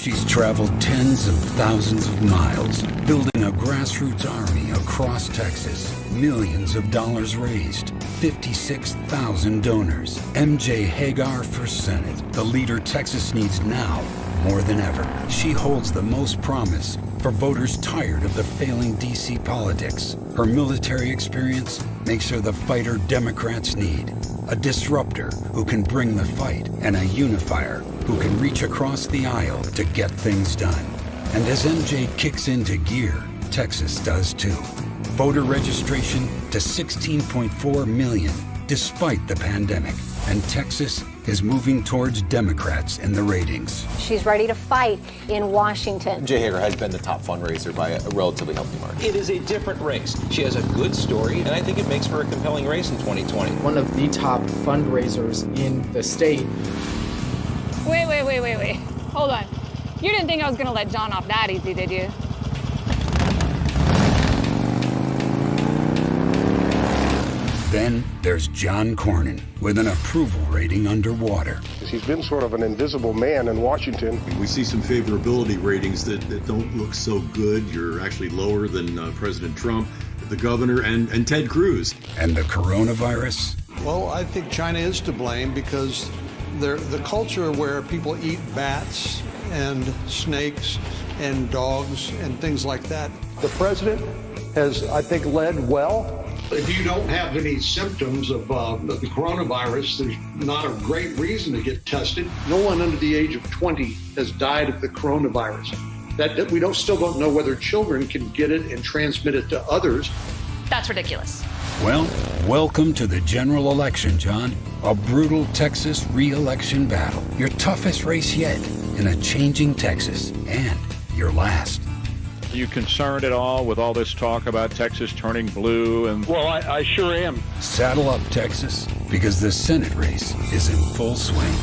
She's traveled tens of thousands of miles, building a grassroots army across Texas. Millions of dollars raised, 56,000 donors. MJ Hegar for Senate, the leader Texas needs now more than ever. She holds the most promise for voters tired of the failing D.C. politics. Her military experience makes her the fighter Democrats need. A disruptor who can bring the fight, and a unifier who can reach across the aisle to get things done. And as MJ kicks into gear, Texas does too. Voter registration to 16.4 million despite the pandemic. And Texas is moving towards Democrats in the ratings. She's ready to fight in Washington. MJ Hegar has been the top fundraiser by a relatively healthy margin. It is a different race. She has a good story, and I think it makes for a compelling race in 2020. One of the top fundraisers in the state. Wait. Hold on. You didn't think I was going to let John off that easy, did you? Then there's John Cornyn with an approval rating underwater. He's been sort of an invisible man in Washington. We see some favorability ratings that don't look so good. You're actually lower than President Trump, the governor, and Ted Cruz. And the coronavirus? Well, I think China is to blame because the culture where people eat bats and snakes and dogs and things like that. The president has, I think, led well. If you don't have any symptoms of the coronavirus, there's not a great reason to get tested. No one under the age of 20 has died of the coronavirus. That we still don't know whether children can get it and transmit it to others. That's ridiculous. Well, welcome to the general election, John. A brutal Texas re-election battle. Your toughest race yet in a changing Texas, and your last. Are you concerned at all with all this talk about Texas turning blue? Well, I sure am. Saddle up, Texas, because the Senate race is in full swing.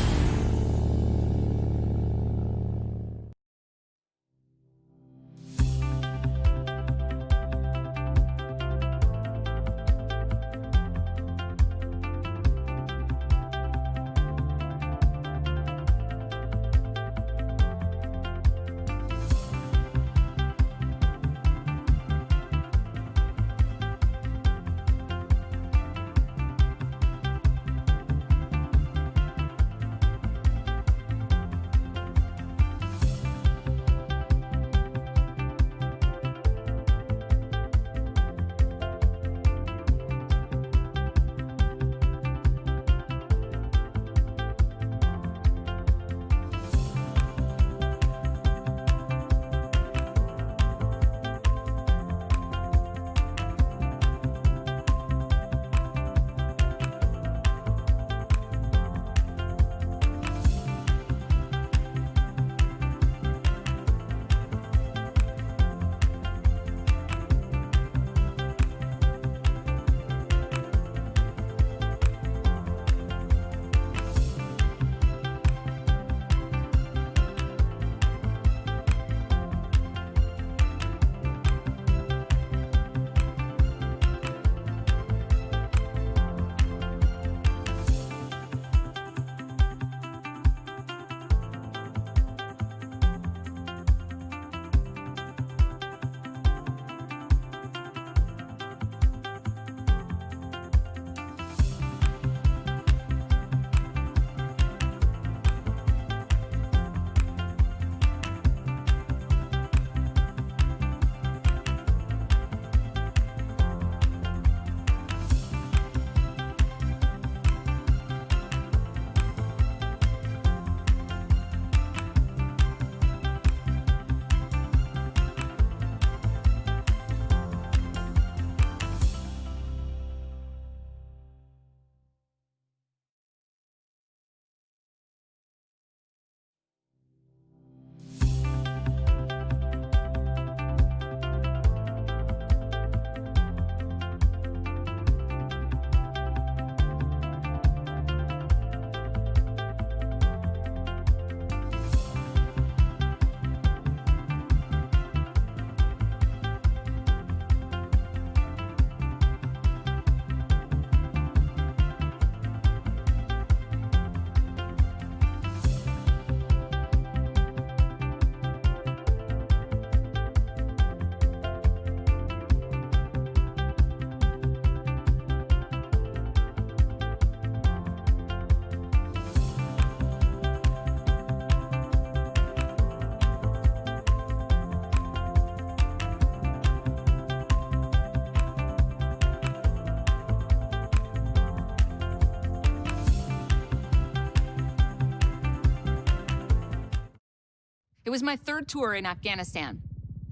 It was my third tour in Afghanistan.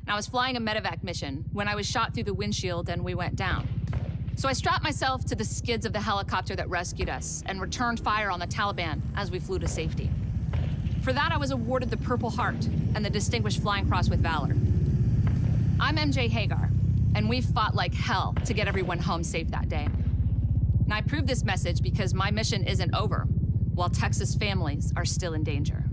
And I was flying a medevac mission when I was shot through the windshield and we went down. So I strapped myself to the skids of the helicopter that rescued us and returned fire on the Taliban as we flew to safety. For that, I was awarded the Purple Heart and the Distinguished Flying Cross with Valor. I'm MJ Hegar, and we fought like hell to get everyone home safe that day. And I proved this message because my mission isn't over, while Texas families are still in danger.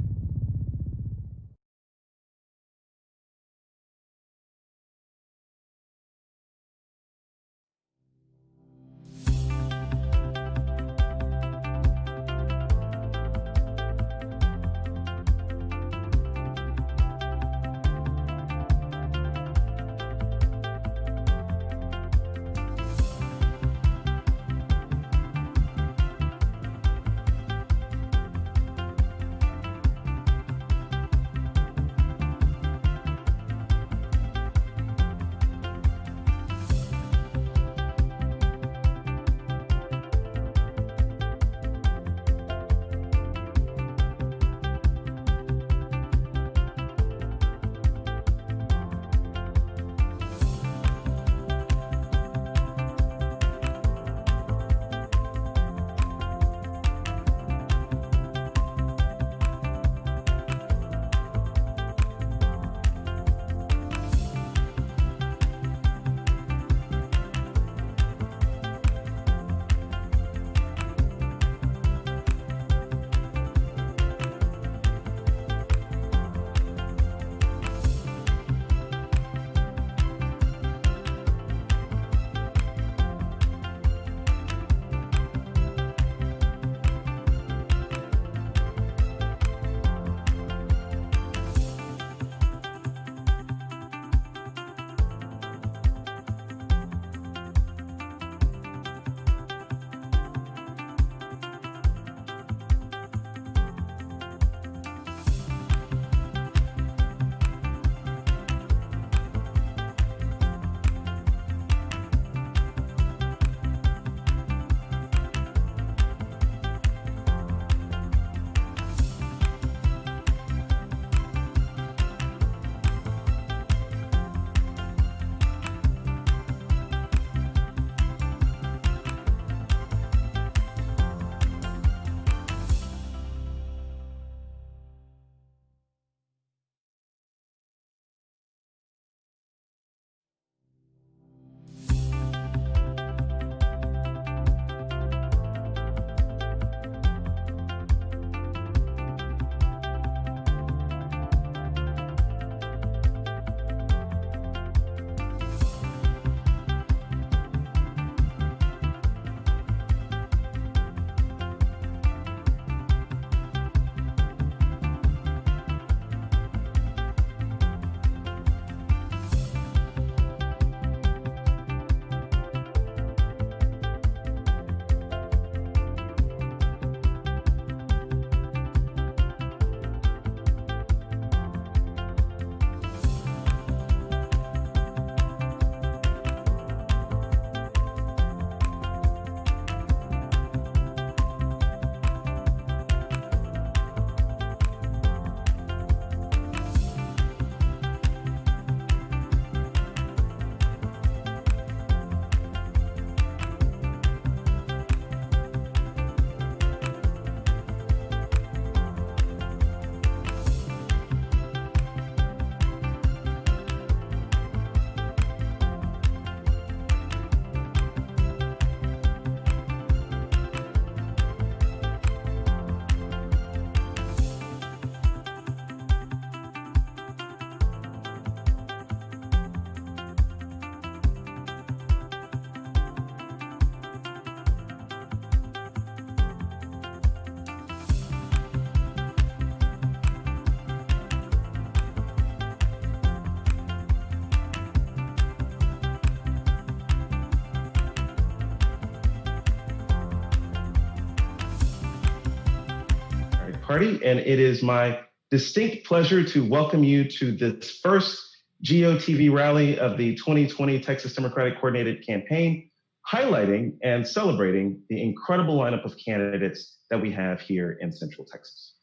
Party, and it is my distinct pleasure to welcome you to this first GOTV rally of the 2020 Texas Democratic Coordinated Campaign, highlighting and celebrating the incredible lineup of candidates that we have here in Central Texas.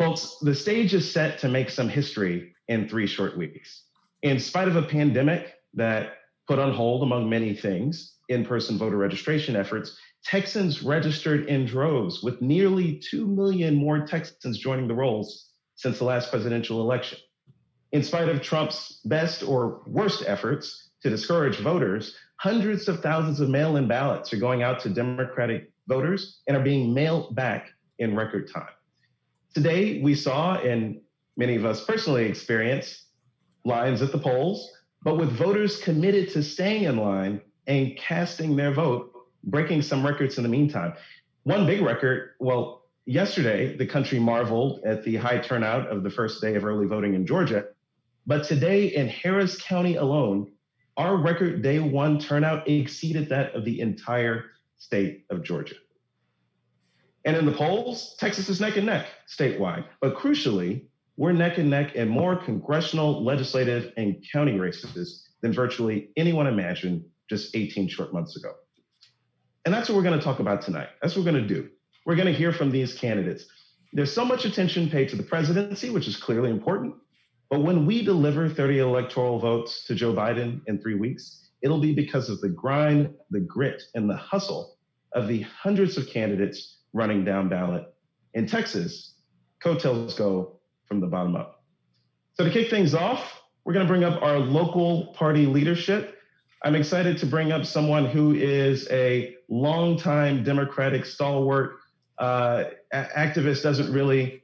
Folks, the stage is set to make some history in 3 short weeks. In spite of a pandemic that put on hold, among many things, in-person voter registration efforts, Texans registered in droves, with nearly 2 million more Texans joining the rolls since the last presidential election. In spite of Trump's best or worst efforts to discourage voters, hundreds of thousands of mail-in ballots are going out to Democratic voters and are being mailed back in record time. Today, we saw, and many of us personally experienced, lines at the polls, but with voters committed to staying in line and casting their vote, breaking some records in the meantime. One big record, well, yesterday, the country marveled at the high turnout of the first day of early voting in Georgia. But today in Harris County alone, our record day 1 turnout exceeded that of the entire state of Georgia. And in the polls, Texas is neck and neck statewide. But crucially, we're neck and neck in more congressional, legislative, and county races than virtually anyone imagined just 18 short months ago. And that's what we're going to talk about tonight. That's what we're going to do. We're going to hear from these candidates. There's so much attention paid to the presidency, which is clearly important. But when we deliver 30 electoral votes to Joe Biden in 3 weeks, it'll be because of the grind, the grit, and the hustle of the hundreds of candidates running down ballot. In Texas, coattails go from the bottom up. So to kick things off, we're going to bring up our local party leadership. I'm excited to bring up someone who is a longtime Democratic stalwart, activist, doesn't really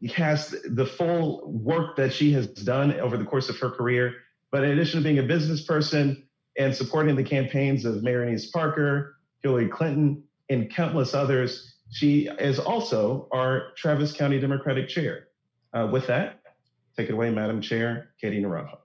cast the full work that she has done over the course of her career. But in addition to being a business person and supporting the campaigns of Mayor Anise Parker, Hillary Clinton, and countless others, she is also our Travis County Democratic Chair. With that, take it away, Madam Chair, Katie Naranjo.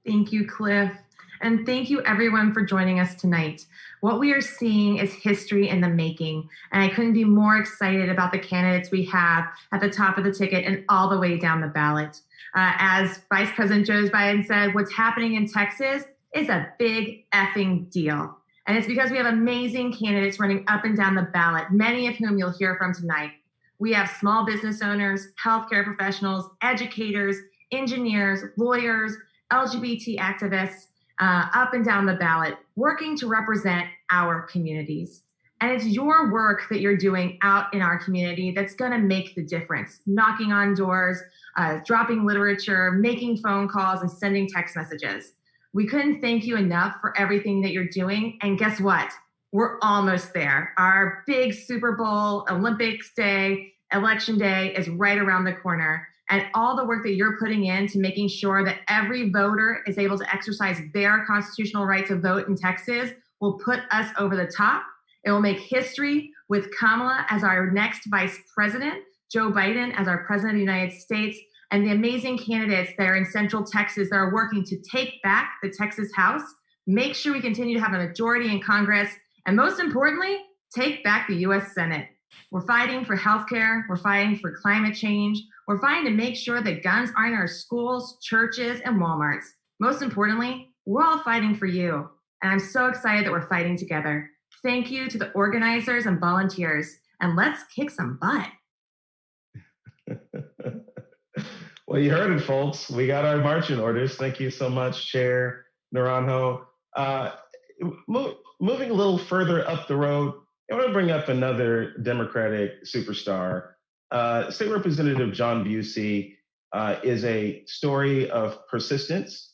Thank you, Cliff. And thank you everyone for joining us tonight. What we are seeing is history in the making. And I couldn't be more excited about the candidates we have at the top of the ticket and all the way down the ballot. As Vice President Joe Biden said, what's happening in Texas is a big effing deal. And it's because we have amazing candidates running up and down the ballot, many of whom you'll hear from tonight. We have small business owners, healthcare professionals, educators, engineers, lawyers, LGBT activists, up and down the ballot, working to represent our communities. And it's your work that you're doing out in our community that's going to make the difference. Knocking on doors, dropping literature, making phone calls, and sending text messages. We couldn't thank you enough for everything that you're doing. And guess what? We're almost there. Our big Super Bowl, Olympics Day, Election Day is right around the corner. And all the work that you're putting into making sure that every voter is able to exercise their constitutional right to vote in Texas will put us over the top. It will make history with Kamala as our next vice president, Joe Biden as our president of the United States, and the amazing candidates that are in Central Texas that are working to take back the Texas House, make sure we continue to have a majority in Congress, and most importantly, take back the U.S. Senate. We're fighting for healthcare. We're fighting for climate change. We're fighting to make sure that guns aren't in our schools, churches, and Walmarts. Most importantly, we're all fighting for you. And I'm so excited that we're fighting together. Thank you to the organizers and volunteers. And let's kick some butt. Well, you heard it, folks. We got our marching orders. Thank you so much, Chair Naranjo. Moving a little further up the road, I want to bring up another Democratic superstar. State Representative John Busey is a story of persistence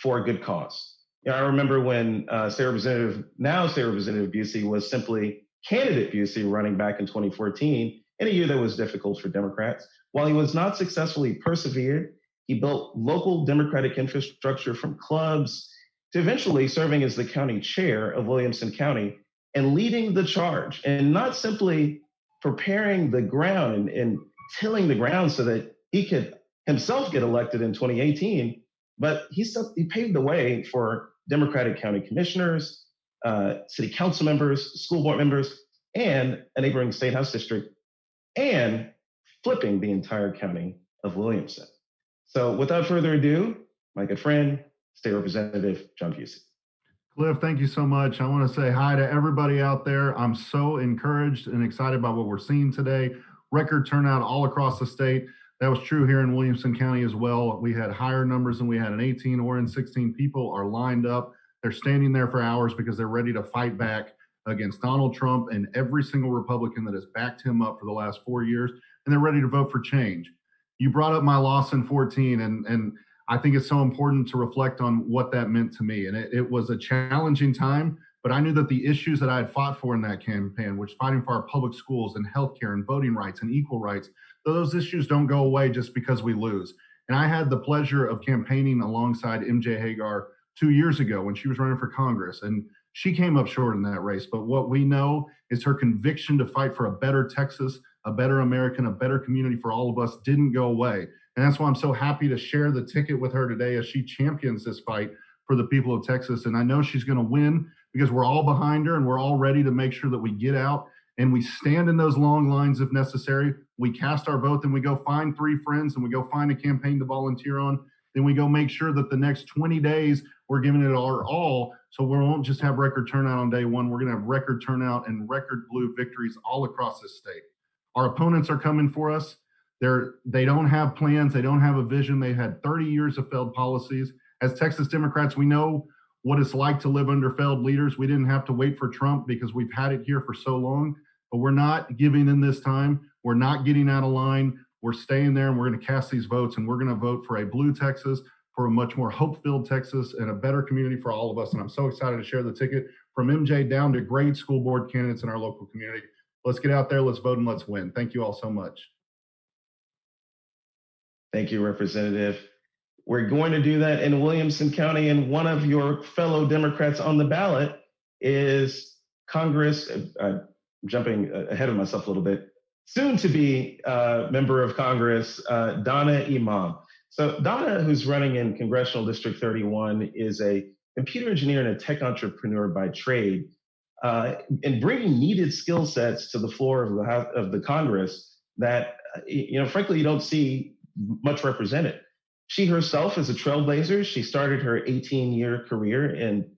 for a good cause. You know, I remember when now State Representative Busey was simply candidate Busey running back in 2014 in a year that was difficult for Democrats. While he was not successfully persevered, he built local Democratic infrastructure from clubs to eventually serving as the county chair of Williamson County and leading the charge, and not simply preparing the ground and tilling the ground so that he could himself get elected in 2018, but he paved the way for Democratic county commissioners, city council members, school board members, and a neighboring state house district, and flipping the entire county of Williamson. So without further ado, my good friend, State Representative John Busey. Cliff, thank you so much. I want to say hi to everybody out there. I'm so encouraged and excited about what we're seeing today. record turnout all across the state. That was true here in Williamson County as well. We had higher numbers than we had in 18 or in 16. People are lined up. They're standing there for hours because they're ready to fight back against Donald Trump and every single Republican that has backed him up for the last 4 years, and they're ready to vote for change. You brought up my loss in 14, and I think it's so important to reflect on what that meant to me. And it was a challenging time, but I knew that the issues that I had fought for in that campaign, which fighting for our public schools and healthcare and voting rights and equal rights, those issues don't go away just because we lose. And I had the pleasure of campaigning alongside MJ Hegar 2 years ago when she was running for Congress, and she came up short in that race. But what we know is her conviction to fight for a better Texas, a better American, a better community for all of us didn't go away. And that's why I'm so happy to share the ticket with her today as she champions this fight for the people of Texas. And I know she's going to win because we're all behind her and we're all ready to make sure that we get out and we stand in those long lines if necessary. We cast our vote, then we go find 3 friends and we go find a campaign to volunteer on. Then we go make sure that the next 20 days we're giving it our all. So we won't just have record turnout on day one. We're going to have record turnout and record blue victories all across this state. Our opponents are coming for us. They don't have plans. They don't have a vision. They had 30 years of failed policies. As Texas Democrats, we know what it's like to live under failed leaders. We didn't have to wait for Trump because we've had it here for so long, but we're not giving in this time. We're not getting out of line. We're staying there and we're going to cast these votes and we're going to vote for a blue Texas, for a much more hope-filled Texas and a better community for all of us. And I'm so excited to share the ticket from MJ down to great school board candidates in our local community. Let's get out there, let's vote, and let's win. Thank you all so much. Thank you, Representative. We're going to do that in Williamson County, and one of your fellow Democrats on the ballot is Congress, jumping ahead of myself a little bit, soon to be member of Congress, Donna Imam. So Donna, who's running in Congressional District 31, is a computer engineer and a tech entrepreneur by trade, and bringing needed skill sets to the floor of the Congress that, frankly, you don't see much represented. She herself is a trailblazer. She started her 18-year career in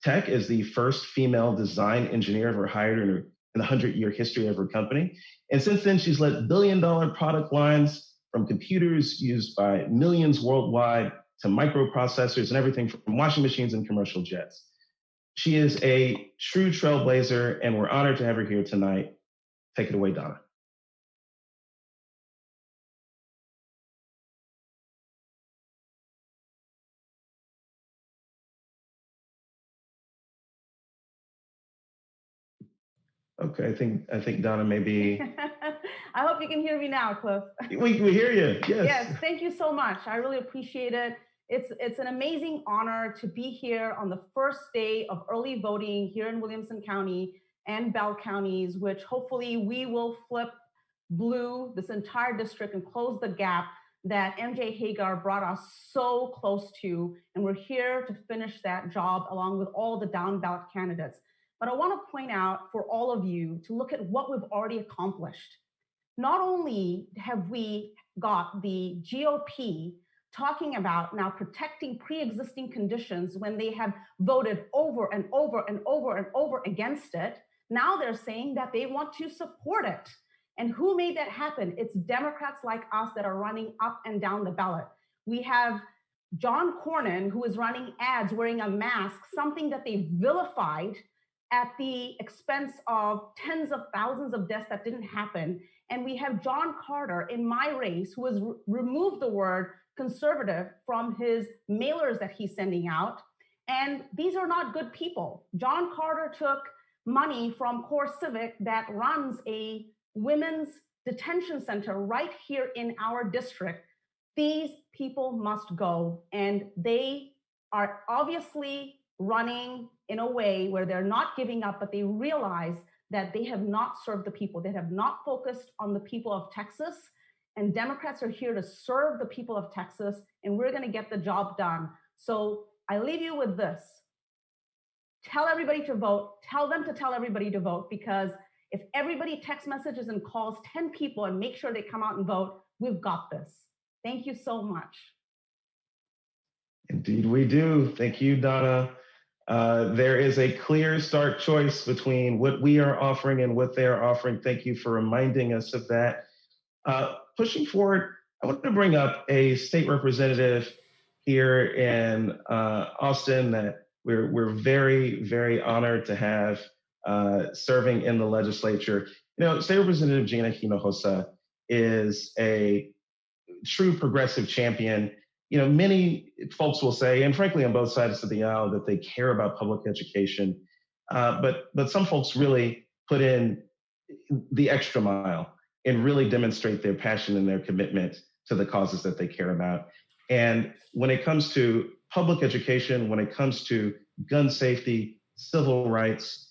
tech as the first female design engineer ever hired in the 100-year history of her company. And since then, she's led billion-dollar product lines from computers used by millions worldwide to microprocessors and everything from washing machines and commercial jets. She is a true trailblazer, and we're honored to have her here tonight. Take it away, Donna. Okay, I think Donna may be. I hope you can hear me now, Cliff. We hear you. Yes. Yes, thank you so much. I really appreciate it. It's an amazing honor to be here on the first day of early voting here in Williamson County and Bell counties, which hopefully we will flip blue this entire district and close the gap that MJ Hegar brought us so close to. And we're here to finish that job along with all the down ballot candidates. But I want to point out for all of you to look at what we've already accomplished. Not only have we got the GOP talking about now protecting pre-existing conditions when they have voted over and over and over and over against it, now they're saying that they want to support it. And who made that happen? It's Democrats like us that are running up and down the ballot. We have John Cornyn, who is running ads wearing a mask, something that they vilified at the expense of tens of thousands of deaths that didn't happen. And we have John Carter in my race, who has removed the word conservative from his mailers that he's sending out. And these are not good people. John Carter took money from Core Civic that runs a women's detention center right here in our district. These people must go. And they are obviously running in a way where they're not giving up, but they realize that they have not served the people. They have not focused on the people of Texas. And Democrats are here to serve the people of Texas, and we're going to get the job done. So I leave you with this. Tell everybody to vote. Tell them to tell everybody to vote, because if everybody text messages and calls 10 people and make sure they come out and vote, we've got this. Thank you so much. Indeed, we do. Thank you, Donna. There is a clear stark choice between what we are offering and what they are offering. Thank you for reminding us of that. Pushing forward, I want to bring up a state representative here in Austin that we're very, very honored to have serving in the legislature. State Representative Gina Hinojosa is a true progressive champion. Many folks will say, and frankly on both sides of the aisle, that they care about public education, but some folks really put in the extra mile and really demonstrate their passion and their commitment to the causes that they care about. And when it comes to public education, when it comes to gun safety, civil rights,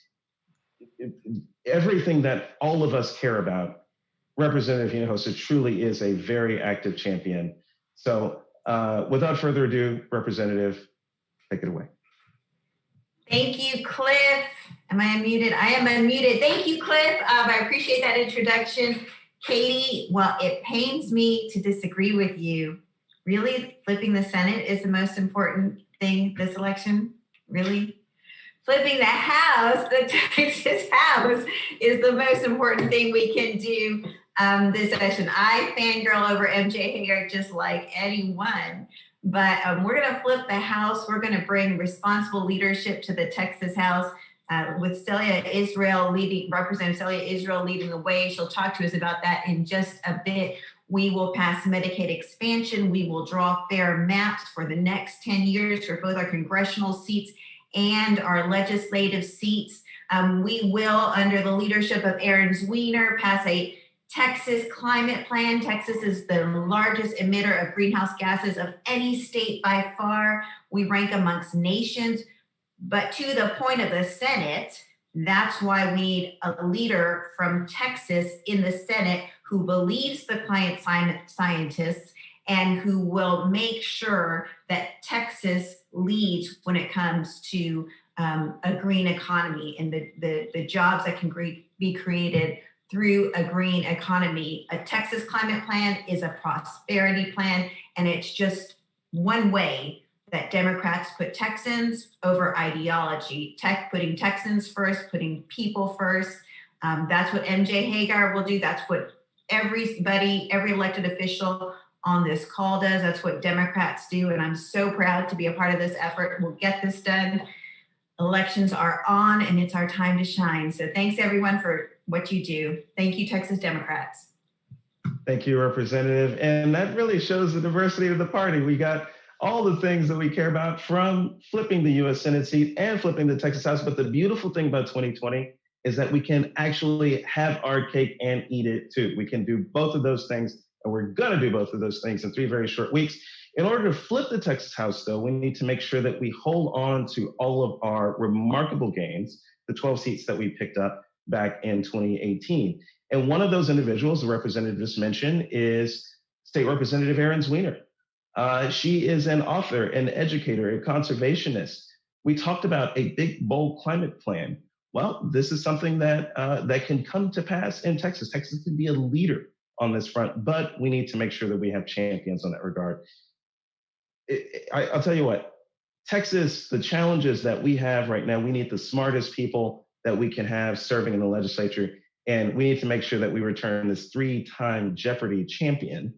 everything that all of us care about, Representative Hinojosa truly is a very active champion. So without further ado, Representative, take it away. Thank you, Cliff. Am I unmuted? I am unmuted. Thank you, Cliff. I appreciate that introduction. Katie, well, it pains me to disagree with you. Really? Flipping the Senate is the most important thing this election? Really? Flipping the House, the Texas House, is the most important thing we can do this session. I fangirl over MJ Hegar just like anyone, but we're going to flip the House. We're going to bring responsible leadership to the Texas House with Representative Celia Israel leading the way. She'll talk to us about that in just a bit. We will pass Medicaid expansion. We will draw fair maps for the next 10 years for both our congressional seats and our legislative seats. We will, under the leadership of Aaron Zwiener, pass a Texas climate plan. Texas is the largest emitter of greenhouse gases of any state by far. We rank amongst nations. But to the point of the Senate, that's why we need a leader from Texas in the Senate who believes the climate scientists and who will make sure that Texas leads when it comes to a green economy and the jobs that can be created through a green economy. A Texas climate plan is a prosperity plan, and it's just one way that Democrats put Texans over ideology, putting Texans first, putting people first. That's what MJ Hegar will do. That's what every elected official on this call does. That's what Democrats do. And I'm so proud to be a part of this effort. We'll get this done. Elections are on, and it's our time to shine. So thanks everyone for what you do. Thank you, Texas Democrats. Thank you, Representative. And that really shows the diversity of the party. We got all the things that we care about, from flipping the U.S. Senate seat and flipping the Texas House. But the beautiful thing about 2020 is that we can actually have our cake and eat it too. We can do both of those things, and we're going to do both of those things in 3 very short weeks. In order to flip the Texas House, though, we need to make sure that we hold on to all of our remarkable gains, the 12 seats that we picked up back in 2018. And one of those individuals, the representative just mentioned, is State Representative Aaron Zwiener. She is an author, an educator, a conservationist. We talked about a big, bold climate plan. Well, this is something that that can come to pass in Texas. Texas can be a leader on this front, but we need to make sure that we have champions on that regard. I'll tell you what, Texas, the challenges that we have right now, we need the smartest people that we can have serving in the legislature. And we need to make sure that we return this 3-time Jeopardy champion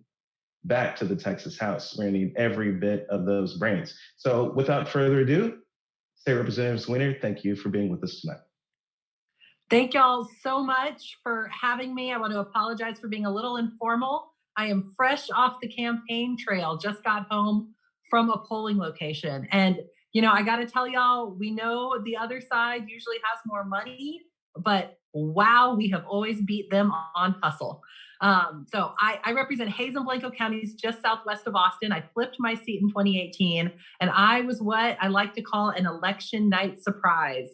back to the Texas House. We're going to need every bit of those brains. So without further ado, State Representative Zwiener, thank you for being with us tonight. Thank y'all so much for having me. I want to apologize for being a little informal. I am fresh off the campaign trail, just got home from a polling location. And, I got to tell y'all, we know the other side usually has more money, but wow, we have always beat them on hustle. So I represent Hays and Blanco counties just southwest of Austin. I flipped my seat in 2018, and I was what I like to call an election night surprise.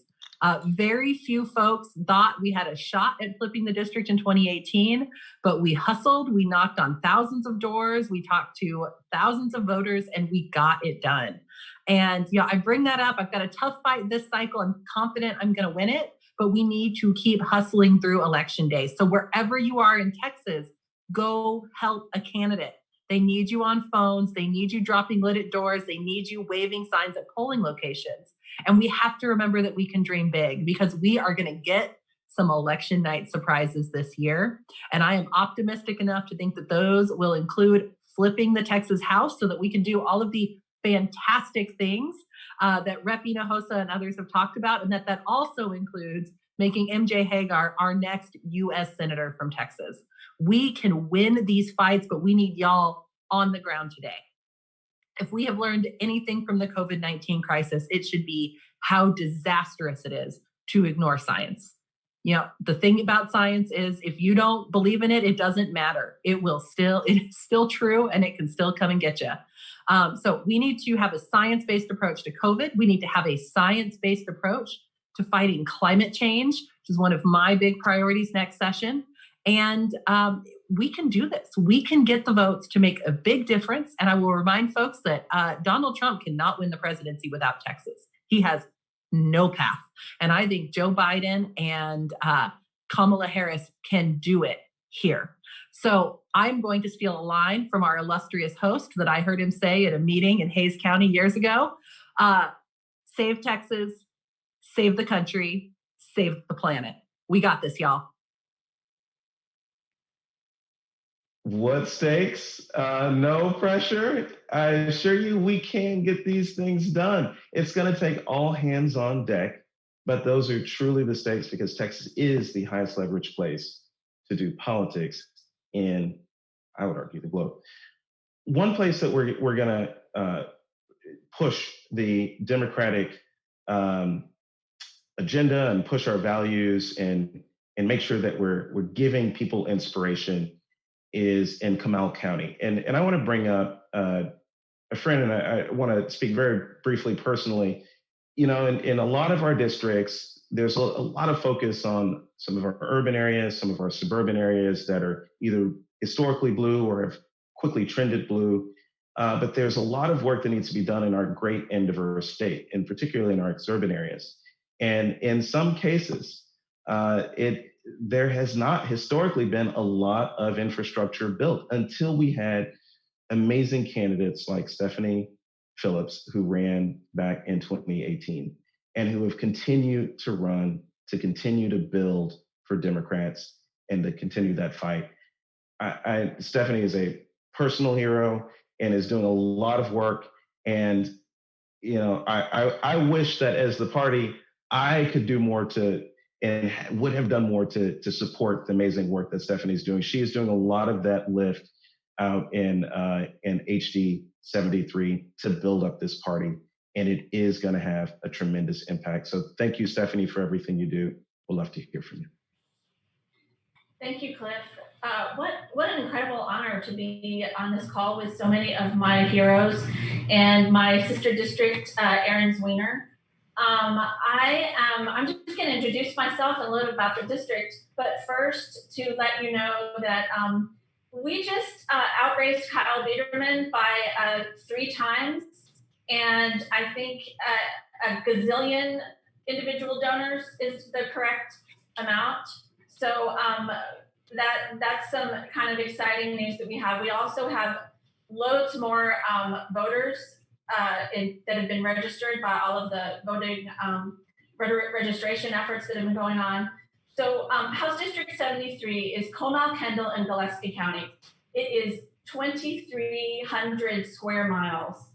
Very few folks thought we had a shot at flipping the district in 2018, but we hustled, we knocked on thousands of doors, we talked to thousands of voters, and we got it done. And I bring that up. I've got a tough fight this cycle. I'm confident I'm going to win it, but we need to keep hustling through election day. So wherever you are in Texas, go help a candidate. They need you on phones. They need you dropping lid at doors. They need you waving signs at polling locations. And we have to remember that we can dream big, because we are going to get some election night surprises this year. And I am optimistic enough to think that those will include flipping the Texas House so that we can do all of the fantastic things that Rep. Hinojosa and others have talked about, and that also includes making MJ Hegar our next U.S. Senator from Texas. We can win these fights, but we need y'all on the ground today. If we have learned anything from the COVID-19 crisis, it should be how disastrous it is to ignore science. You know, the thing about science is if you don't believe in it, it doesn't matter. It is still true, and it can still come and get you. So we need to have a science-based approach to COVID. We need to have a science-based approach to fighting climate change, which is one of my big priorities next session. And we can do this. We can get the votes to make a big difference. And I will remind folks that Donald Trump cannot win the presidency without Texas. He has no path. And I think Joe Biden and Kamala Harris can do it here. So I'm going to steal a line from our illustrious host that I heard him say at a meeting in Hays County years ago. Save Texas, save the country, save the planet. We got this, y'all. What stakes? No pressure. I assure you we can get these things done. It's going to take all hands on deck, but those are truly the stakes because Texas is the highest leverage place to do politics in, I would argue, the globe. One place that we're going to push the Democratic agenda and push our values and make sure that we're giving people inspiration is in Comal County. And I want to bring up a friend, and I want to speak very briefly personally. You know, in a lot of our districts, there's a lot of focus on some of our urban areas, some of our suburban areas that are either historically blue or have quickly trended blue. But there's a lot of work that needs to be done in our great and diverse state, and particularly in our exurban areas. And in some cases, there has not historically been a lot of infrastructure built until we had amazing candidates like Stephanie Phillips, who ran back in 2018, and who have continued to run, to continue to build for Democrats and to continue that fight. Stephanie is a personal hero and is doing a lot of work. And, you know, I wish that as the party, I could do more and would have done more to support the amazing work that Stephanie's doing. She is doing a lot of that lift out in HD 73 to build up this party, and it is going to have a tremendous impact. So thank you, Stephanie, for everything you do. We'd love to hear from you. Thank you, Cliff. What an incredible honor to be on this call with so many of my heroes and my sister district, Aaron's Wiener. I'm just going to introduce myself and a little about the district, but first to let you know that we just outraised Kyle Biederman by 3 times, and I think a gazillion individual donors is the correct amount. So that's some kind of exciting news that we have. We also have loads more voters that have been registered by all of the voting registration efforts that have been going on. So House District 73 is Comal, Kendall, and Gillespie County. It is 2,300 square miles.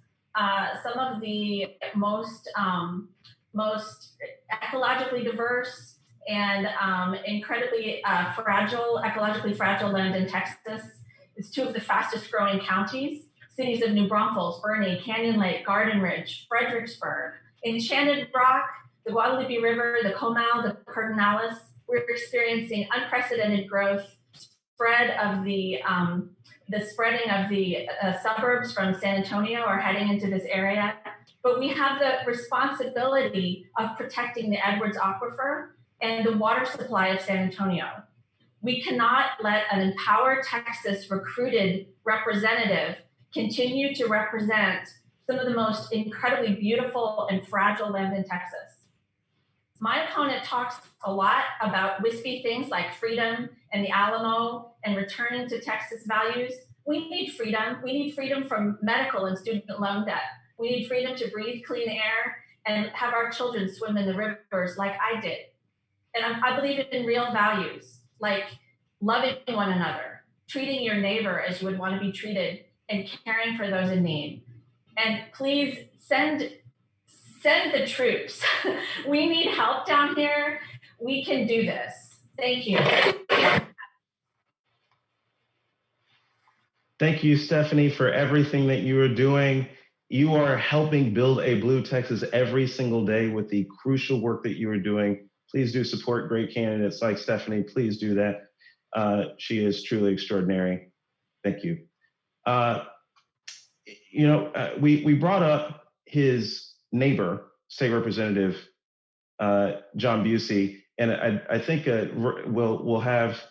Some of the most ecologically diverse and incredibly ecologically fragile land in Texas. It's 2 of the fastest growing counties. Cities of New Braunfels, Bernie, Canyon Lake, Garden Ridge, Fredericksburg, Enchanted Rock, the Guadalupe River, the Comal, the Pedernales. We're experiencing unprecedented growth, spreading of the suburbs from San Antonio are heading into this area. But we have the responsibility of protecting the Edwards Aquifer and the water supply of San Antonio. We cannot let an empowered Texas recruited representative continue to represent some of the most incredibly beautiful and fragile land in Texas. My opponent talks a lot about wispy things like freedom and the Alamo and returning to Texas values. We need freedom. We need freedom from medical and student loan debt. We need freedom to breathe clean air and have our children swim in the rivers like I did. And I believe in real values, like loving one another, treating your neighbor as you would want to be treated, and caring for those in need. And please send the troops. We need help down here. We can do this. Thank you. Thank you, Stephanie, for everything that you are doing. You are helping build a blue Texas every single day with the crucial work that you are doing. Please do support great candidates like Stephanie. Please do that. She is truly extraordinary. Thank you. We brought up his neighbor, State Representative John Busey, and I think we'll have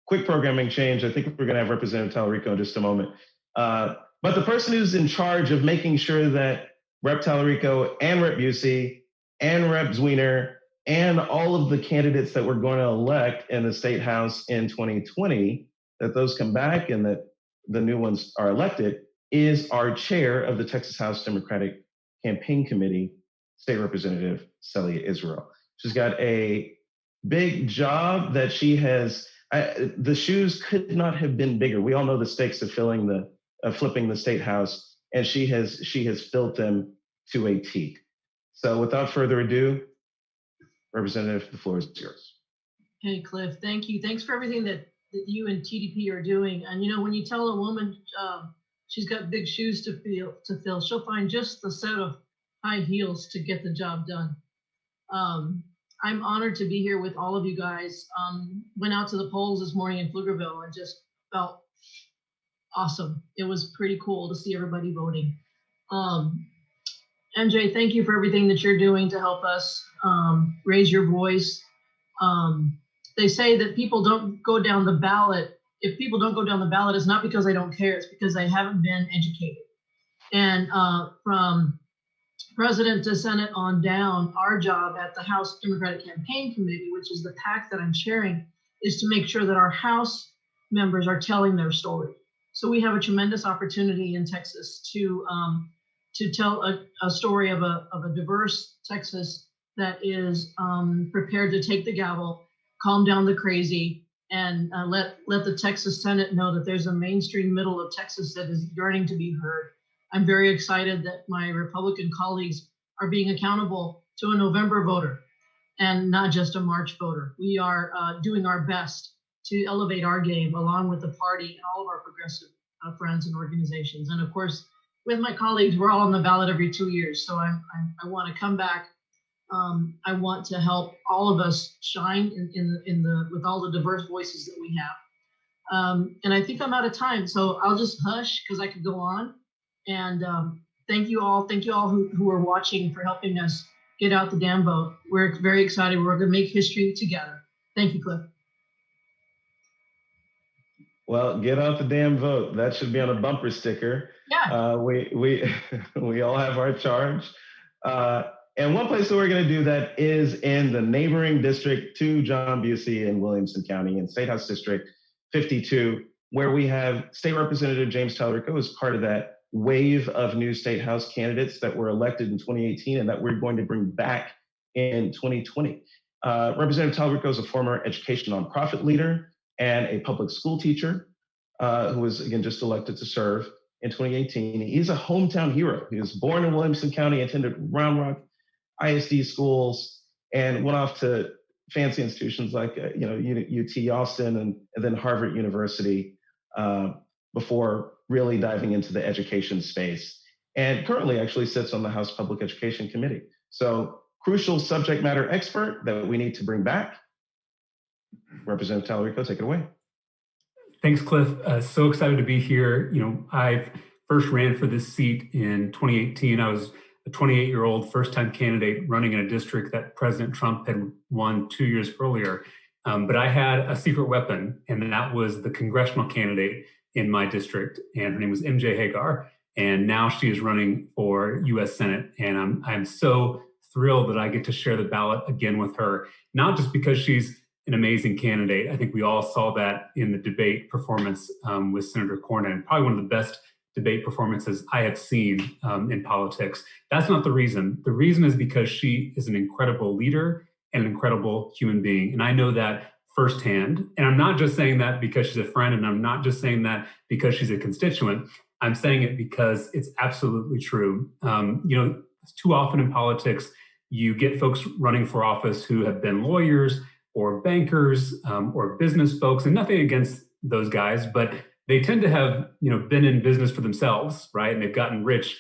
quick programming change. I think we're going to have Representative Tallarico in just a moment. But the person who's in charge of making sure that Rep Tallarico and Rep Busey and Rep Zwiener and all of the candidates that we're going to elect in the State House in 2020, that those come back and that the new ones are elected, is our chair of the Texas House Democratic Campaign Committee, State Representative Celia Israel. She's got a big job that she has. The shoes could not have been bigger. We all know the stakes of flipping the State House, and she has filled them to a T. So without further ado, Representative, the floor is yours. Hey, Cliff, thank you. Thanks for everything that you and TDP are doing. And when you tell a woman she's got big shoes to fill, she'll find just the set of high heels to get the job done. I'm honored to be here with all of you guys. Went out to the polls this morning in Pflugerville and just felt awesome. It was pretty cool to see everybody voting. MJ, thank you for everything that you're doing to help us raise your voice. They say that people don't go down the ballot. If people don't go down the ballot, it's not because they don't care, it's because they haven't been educated. And from President to Senate on down, our job at the House Democratic Campaign Committee, which is the PAC that I'm chairing, is to make sure that our House members are telling their story. So we have a tremendous opportunity in Texas to tell a story of a diverse Texas that is prepared to take the gavel, calm down the crazy, and let the Texas Senate know that there's a mainstream middle of Texas that is yearning to be heard. I'm very excited that my Republican colleagues are being accountable to a November voter and not just a March voter. We are doing our best to elevate our game along with the party and all of our progressive friends and organizations. And of course, with my colleagues, we're all on the ballot every 2 years. So I want to come back. I want to help all of us shine with all the diverse voices that we have. And I think I'm out of time, so I'll just hush because I could go on. And thank you all who are watching for helping us get out the damn vote. We're very excited. We're going to make history together. Thank you, Cliff. Well, get out the damn vote. That should be on a bumper sticker. Yeah. We all have our charge. And one place that we're going to do that is in the neighboring district to John Busey in Williamson County in State House District 52, where we have State Representative James Tallarico as part of that wave of new State House candidates that were elected in 2018 and that we're going to bring back in 2020. Representative Tallarico is a former education nonprofit leader and a public school teacher who was, again, just elected to serve in 2018. He's a hometown hero. He was born in Williamson County, attended Round Rock ISD schools, and went off to fancy institutions like UT Austin and then Harvard University before really diving into the education space. And currently actually sits on the House Public Education Committee. So crucial subject matter expert that we need to bring back. Representative Tallarico, take it away. Thanks, Cliff. So excited to be here. I first ran for this seat in 2018. I was a 28-year-old first-time candidate running in a district that President Trump had won 2 years earlier. But I had a secret weapon, and that was the congressional candidate in my district, and her name was MJ Hegar. And now she is running for U.S. Senate, and I'm so thrilled that I get to share the ballot again with her, not just because she's an amazing candidate. I think we all saw that in the debate performance with Senator Cornyn, probably one of the best debate performances I have seen in politics. That's not the reason. The reason is because she is an incredible leader and an incredible human being. And I know that firsthand. And I'm not just saying that because she's a friend, and I'm not just saying that because she's a constituent. I'm saying it because it's absolutely true. Too often in politics, you get folks running for office who have been lawyers or bankers or business folks, and nothing against those guys, but they tend to have been in business for themselves, right? And they've gotten rich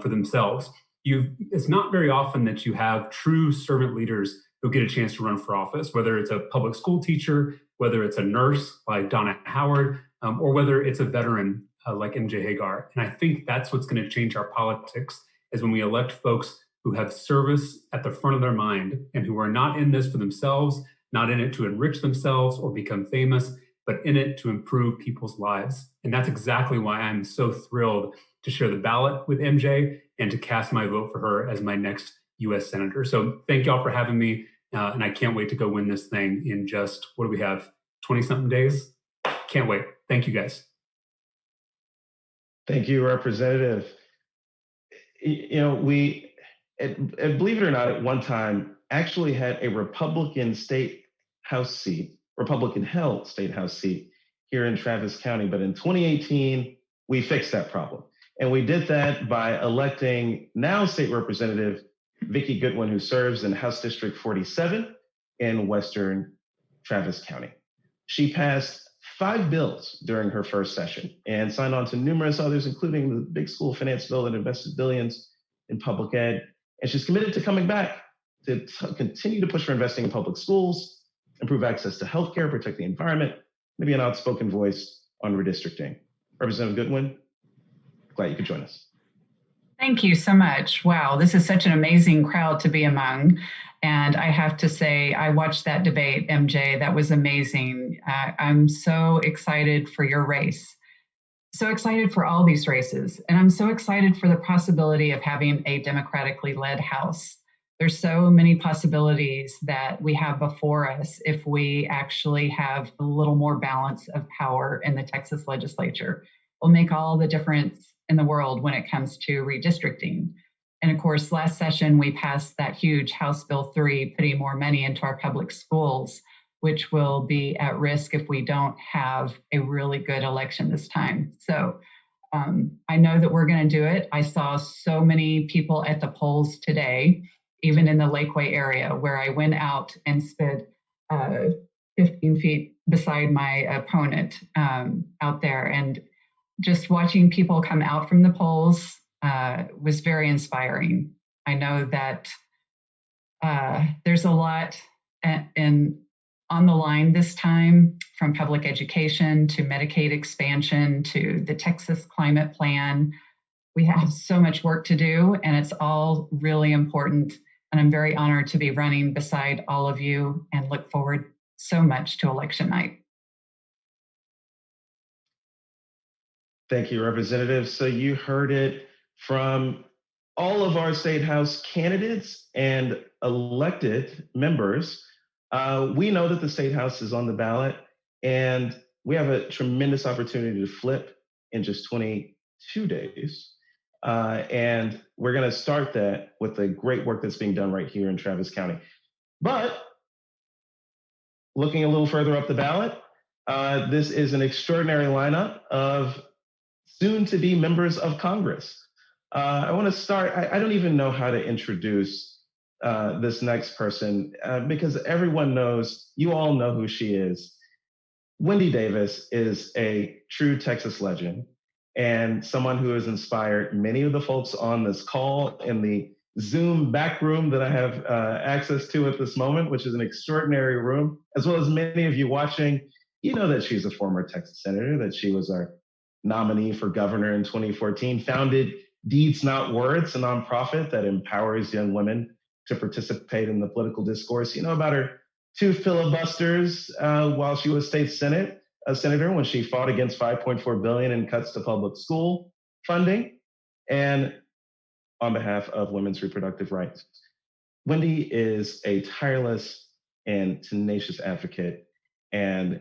for themselves. It's not very often that you have true servant leaders who get a chance to run for office, whether it's a public school teacher, whether it's a nurse like Donna Howard, or whether it's a veteran like MJ Hegar. And I think that's what's going to change our politics, is when we elect folks who have service at the front of their mind and who are not in this for themselves, not in it to enrich themselves or become famous, but in it to improve people's lives. And that's exactly why I'm so thrilled to share the ballot with MJ and to cast my vote for her as my next U.S. Senator. So thank y'all for having me. And I can't wait to go win this thing in just, what do we have, 20-something days? Can't wait. Thank you, guys. Thank you, Representative. We, believe it or not, at one time actually had a Republican-held state House seat here in Travis County. But in 2018, we fixed that problem. And we did that by electing now State Representative Vicki Goodwin, who serves in House District 47 in Western Travis County. She passed 5 bills during her first session and signed on to numerous others, including the big school finance bill that invested billions in public ed. And she's committed to coming back to continue to push for investing in public schools, improve access to healthcare, protect the environment, maybe an outspoken voice on redistricting. Representative Goodwin, glad you could join us. Thank you so much. Wow, this is such an amazing crowd to be among. And I have to say, I watched that debate, MJ. That was amazing. I'm so excited for your race. So excited for all these races. And I'm so excited for the possibility of having a democratically led House. There's so many possibilities that we have before us if we actually have a little more balance of power in the Texas legislature. It'll make all the difference in the world when it comes to redistricting. And of course, last session, we passed that huge House Bill 3, putting more money into our public schools, which will be at risk if we don't have a really good election this time. So I know that we're going to do it. I saw so many people at the polls today, even in the Lakeway area, where I went out and stood 15 feet beside my opponent out there. And just watching people come out from the polls was very inspiring. I know that there's a lot on the line this time, from public education to Medicaid expansion to the Texas climate plan. We have so much work to do, and it's all really important. And I'm very honored to be running beside all of you and look forward so much to election night. Thank you, Representative. So you heard it from all of our State House candidates and elected members. We know that the State House is on the ballot, and we have a tremendous opportunity to flip in just 22 days. And we're going to start that with the great work that's being done right here in Travis County. But looking a little further up the ballot, this is an extraordinary lineup of soon-to-be members of Congress. I want to start, I don't even know how to introduce this next person because everyone knows, you all know who she is. Wendy Davis is a true Texas legend and someone who has inspired many of the folks on this call in the Zoom back room that I have access to at this moment, which is an extraordinary room, as well as many of you watching. You know that she's a former Texas senator, that she was our nominee for governor in 2014, founded Deeds Not Words, a nonprofit that empowers young women to participate in the political discourse. You know about her 2 filibusters while she was state senator, when she fought against $5.4 billion in cuts to public school funding, and on behalf of women's reproductive rights. Wendy is a tireless and tenacious advocate, and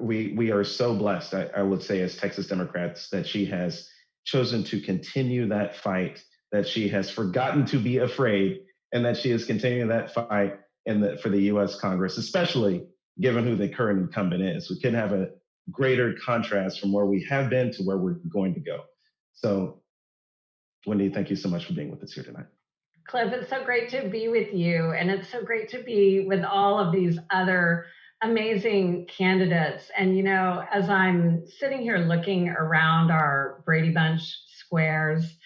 we are so blessed, I would say, as Texas Democrats, that she has chosen to continue that fight, that she has forgotten to be afraid, and that she is continuing that fight for the U.S. Congress, especially given who the current incumbent is. We couldn't have a greater contrast from where we have been to where we're going to go. So, Wendy, thank you so much for being with us here tonight. Cliff, it's so great to be with you, and it's so great to be with all of these other amazing candidates. And, you know, as I'm sitting here looking around our Brady Bunch squares,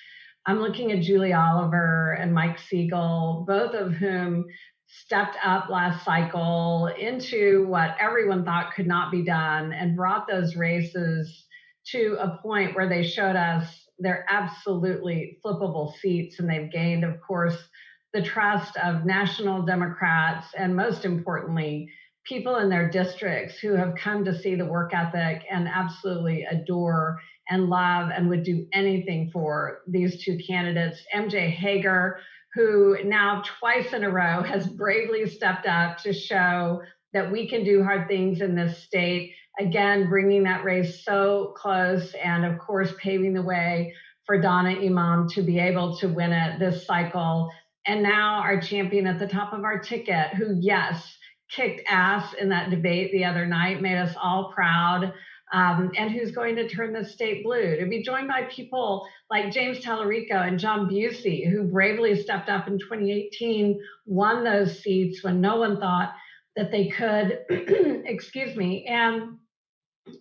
I'm looking at Julie Oliver and Mike Siegel, both of whom stepped up last cycle into what everyone thought could not be done and brought those races to a point where they showed us they're absolutely flippable seats. And they've gained, of course, the trust of national Democrats and, most importantly, people in their districts who have come to see the work ethic and absolutely adore and love and would do anything for these two candidates. MJ Hegar, who now twice in a row has bravely stepped up to show that we can do hard things in this state. Again, bringing that race so close and, of course, paving the way for Donna Imam to be able to win it this cycle. And now our champion at the top of our ticket, who, yes, kicked ass in that debate the other night, made us all proud, and who's going to turn the state blue. To be joined by people like James Tallarico and John Busey, who bravely stepped up in 2018, won those seats when no one thought that they could, excuse me, and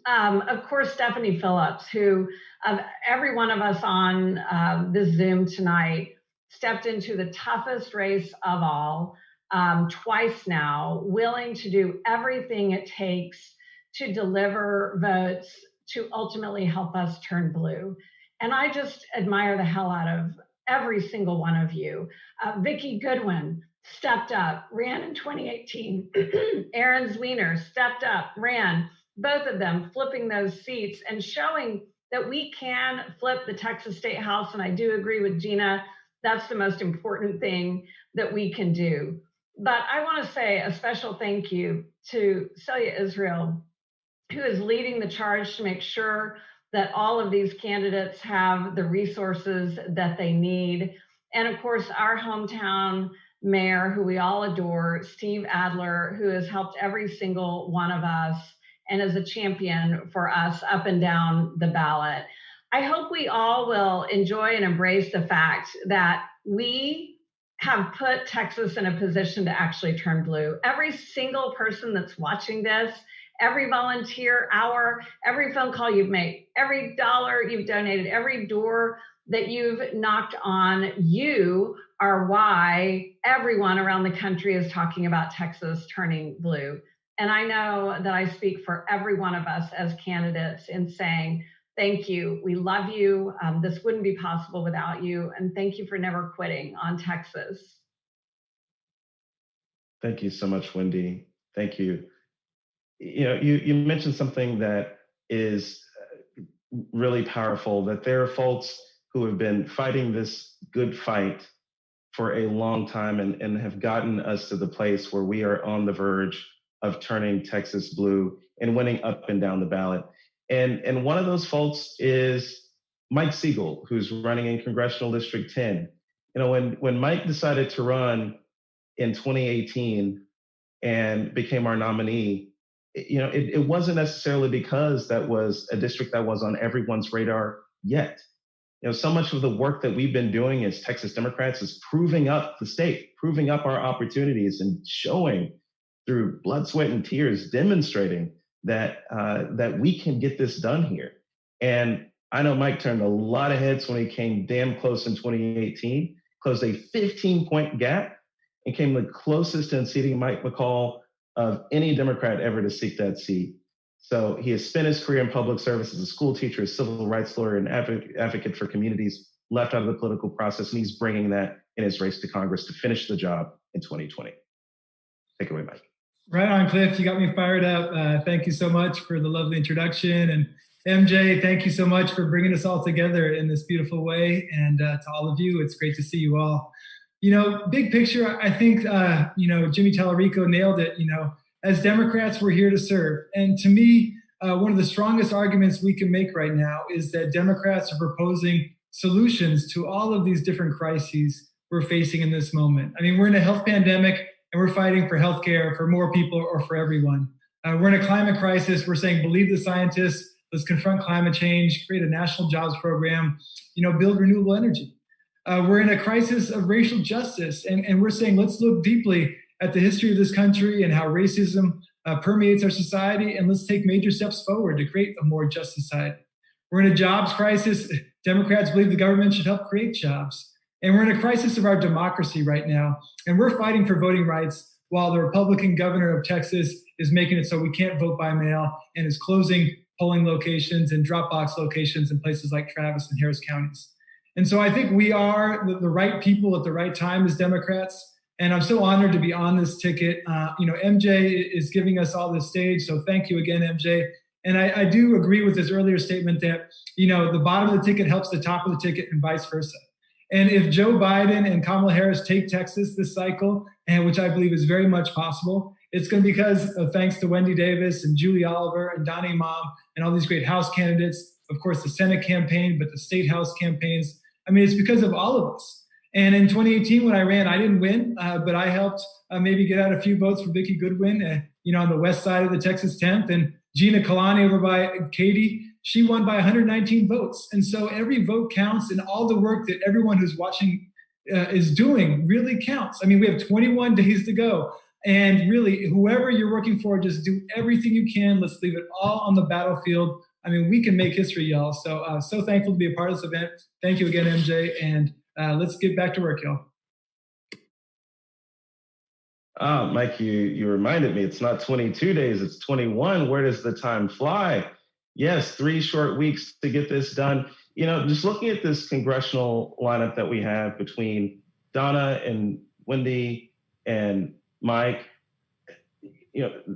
of course, Stephanie Phillips, who of every one of us on this Zoom tonight stepped into the toughest race of all, twice now, willing to do everything it takes to deliver votes to ultimately help us turn blue. And I just admire the hell out of every single one of you. Vicki Goodwin stepped up, ran in 2018. Aaron Zwiener stepped up, ran, both of them flipping those seats and showing that we can flip the Texas State House. And I do agree with Gina, that's the most important thing that we can do. But I want to say a special thank you to Celia Israel, who is leading the charge to make sure that all of these candidates have the resources that they need. And of course, our hometown mayor, who we all adore, Steve Adler, who has helped every single one of us and is a champion for us up and down the ballot. I hope we all will enjoy and embrace the fact that we have put Texas in a position to actually turn blue. Every single person that's watching this, every volunteer hour, every phone call you've made, every dollar you've donated, every door that you've knocked on, you are why everyone around the country is talking about Texas turning blue. And I know that I speak for every one of us as candidates in saying, thank you. We love you. This wouldn't be possible without you. And thank you for never quitting on Texas. Thank you so much, Wendy. Thank you. You know, you mentioned something that is really powerful, that there are folks who have been fighting this good fight for a long time and have gotten us to the place where we are on the verge of turning Texas blue and winning up and down the ballot. And one of those folks is Mike Siegel, who's running in Congressional District 10. You know, when Mike decided to run in 2018 and became our nominee, you know, it wasn't necessarily because that was a district that was on everyone's radar yet. You know, so much of the work that we've been doing as Texas Democrats is proving up the state, proving up our opportunities and showing through blood, sweat, and tears, demonstrating that we can get this done here. And I know Mike turned a lot of heads when he came damn close in 2018, closed a 15-point gap, and came the closest to unseating Mike McCall of any Democrat ever to seek that seat. So he has spent his career in public service as a school teacher, a civil rights lawyer, and advocate for communities left out of the political process, and he's bringing that in his race to Congress to finish the job in 2020. Take it away, Mike. Right on, Cliff. You got me fired up. Thank you so much for the lovely introduction. And MJ, thank you so much for bringing us all together in this beautiful way. And to all of you, it's great to see you all. You know, big picture, I think, Jimmy Tallarico nailed it. You know, as Democrats, we're here to serve. And to me, one of the strongest arguments we can make right now is that Democrats are proposing solutions to all of these different crises we're facing in this moment. I mean, we're in a health pandemic and we're fighting for healthcare for more people or for everyone. We're in a climate crisis. We're saying, believe the scientists, let's confront climate change, create a national jobs program, build renewable energy. We're in a crisis of racial justice, and we're saying, let's look deeply at the history of this country and how racism permeates our society, and let's take major steps forward to create a more just society. We're in a jobs crisis. Democrats believe the government should help create jobs. And we're in a crisis of our democracy right now, and we're fighting for voting rights while the Republican governor of Texas is making it so we can't vote by mail and is closing polling locations and drop-box locations in places like Travis and Harris counties. And so I think we are the right people at the right time as Democrats. And I'm so honored to be on this ticket. MJ is giving us all this stage. So thank you again, MJ. And I do agree with his earlier statement that, the bottom of the ticket helps the top of the ticket and vice versa. And if Joe Biden and Kamala Harris take Texas this cycle, and which I believe is very much possible, it's going to be because of thanks to Wendy Davis and Julie Oliver and Donnie Imam and all these great House candidates, of course, the Senate campaign, but the state House campaigns. I mean, it's because of all of us. And in 2018, when I ran, I didn't win, but I helped maybe get out a few votes for Vicki Goodwin, on the west side of the Texas 10th. And Gina Kalani over by Katie, she won by 119 votes. And so every vote counts, and all the work that everyone who's watching is doing really counts. I mean, we have 21 days to go. And really, whoever you're working for, just do everything you can. Let's leave it all on the battlefield. I mean, we can make history, y'all. So, so thankful to be a part of this event. Thank you again, MJ. And let's get back to work, y'all. Mike, you reminded me, it's not 22 days, it's 21. Where does the time fly? Yes, 3 short weeks to get this done. Just looking at this congressional lineup that we have between Donna and Wendy and Mike,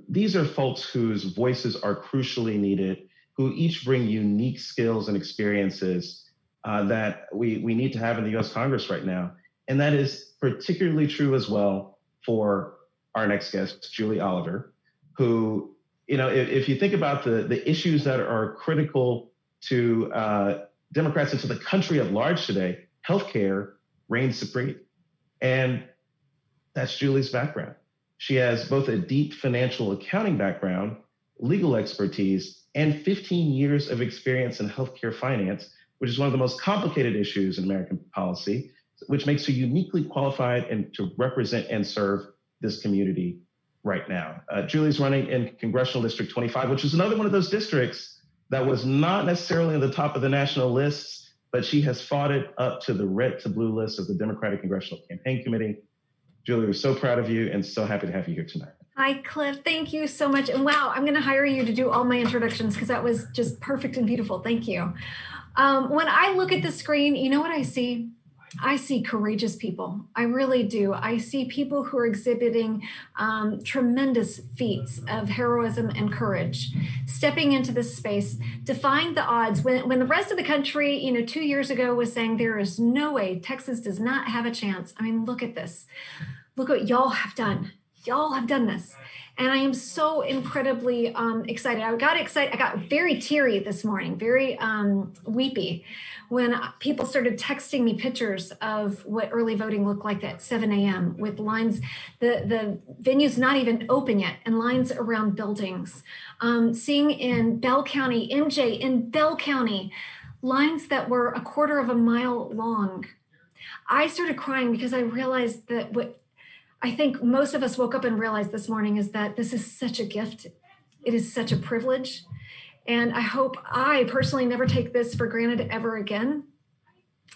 these are folks whose voices are crucially needed, who each bring unique skills and experiences that we need to have in the U.S. Congress right now. And that is particularly true as well for our next guest, Julie Oliver, who, if you think about the issues that are critical to Democrats and to the country at large today, healthcare reigns supreme. And that's Julie's background. She has both a deep financial accounting background, legal expertise, and 15 years of experience in healthcare finance, which is one of the most complicated issues in American policy, which makes her uniquely qualified and to represent and serve this community right now. Julie's running in Congressional District 25, which is another one of those districts that was not necessarily on the top of the national lists, but she has fought it up to the red to blue list of the Democratic Congressional Campaign Committee. Julie, we're so proud of you and so happy to have you here tonight. Hi, Cliff. Thank you so much. And wow, I'm going to hire you to do all my introductions because that was just perfect and beautiful. Thank you. When I look at the screen, you know what I see? I see courageous people. I really do. I see people who are exhibiting tremendous feats of heroism and courage, stepping into this space, defying the odds. When the rest of the country, 2 years ago was saying there is no way Texas does not have a chance. I mean, look at this. Look what y'all have done. Y'all have done this. And I am so incredibly excited. I got excited. I got very teary this morning, very weepy when people started texting me pictures of what early voting looked like at 7 a.m. with lines, the venue's not even open yet, and lines around buildings. Seeing in Bell County, MJ in Bell County, lines that were a quarter of a mile long. I started crying because I realized that what I think most of us woke up and realized this morning is that this is such a gift. It is such a privilege. And I hope I personally never take this for granted ever again.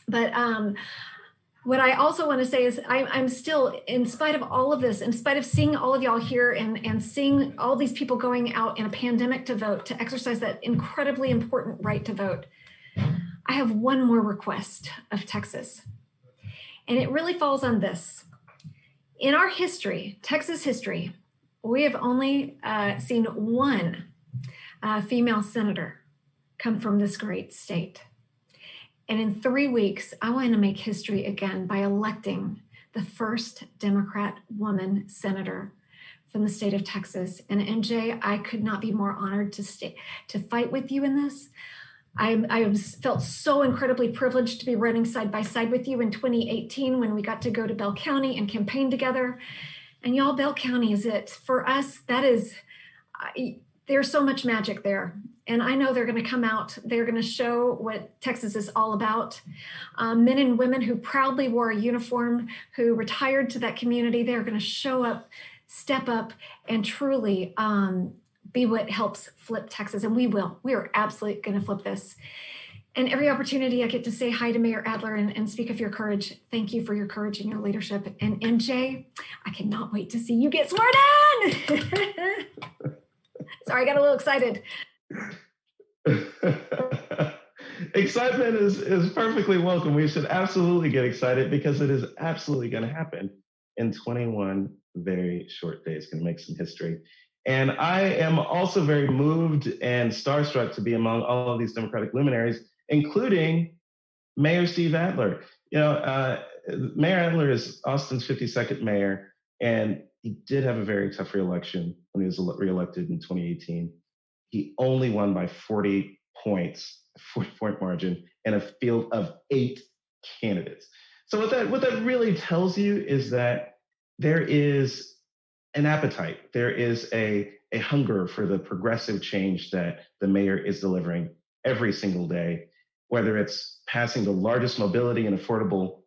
But what I also want to say is I'm still, in spite of all of this, in spite of seeing all of y'all here and seeing all these people going out in a pandemic to vote, to exercise that incredibly important right to vote, I have one more request of Texas. And it really falls on this. In our history, Texas history, we have only seen one female senator come from this great state. And in 3 weeks, I want to make history again by electing the first Democrat woman senator from the state of Texas. And MJ, I could not be more honored to fight with you in this. I felt so incredibly privileged to be running side by side with you in 2018 when we got to go to Bell County and campaign together. And y'all, Bell County is it. For us, that is, there's so much magic there. And I know they're going to come out. They're going to show what Texas is all about. Men and women who proudly wore a uniform, who retired to that community, they're going to show up, step up, and truly be what helps flip Texas. And we will. We are absolutely going to flip this. And every opportunity I get to say hi to Mayor Adler and speak of your courage. Thank you for your courage and your leadership. And MJ, I cannot wait to see you get sworn in. Sorry, I got a little excited. Excitement is perfectly welcome. We should absolutely get excited because it is absolutely going to happen in 21 very short days. Going to make some history. And I am also very moved and starstruck to be among all of these Democratic luminaries, including Mayor Steve Adler. You know, Mayor Adler is Austin's 52nd mayor, and he did have a very tough reelection when he was reelected in 2018. He only won by 40 points, a 40-point margin, in a field of 8 candidates. So what that really tells you is that there is an appetite. There is a hunger for the progressive change that the mayor is delivering every single day, whether it's passing the largest mobility and affordable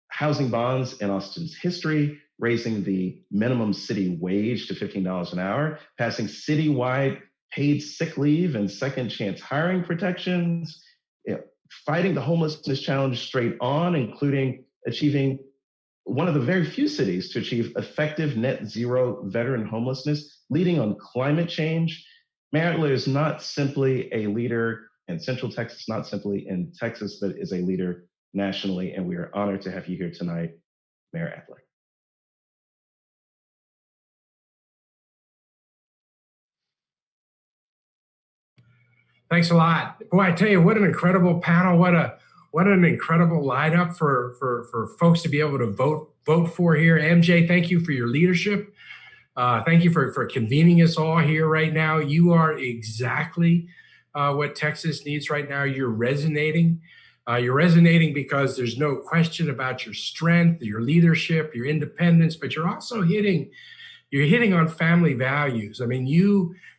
housing bonds in Austin's history, raising the minimum city wage to $15 an hour, passing citywide paid sick leave and second chance hiring protections, fighting the homelessness challenge straight on, including achieving one of the very few cities to achieve effective net zero veteran homelessness, leading on climate change. Mayor Adler is not simply a leader in Central Texas, not simply in Texas, but is a leader nationally. And we are honored to have you here tonight, Mayor Adler. Thanks a lot. Boy, I tell you, what an incredible panel. What an incredible lineup for folks to be able to vote for here. MJ, thank you for your leadership. Thank you for convening us all here right now. You are exactly what Texas needs right now. You're resonating. You're resonating because there's no question about your strength, your leadership, your independence, but you're also hitting on family values. I mean,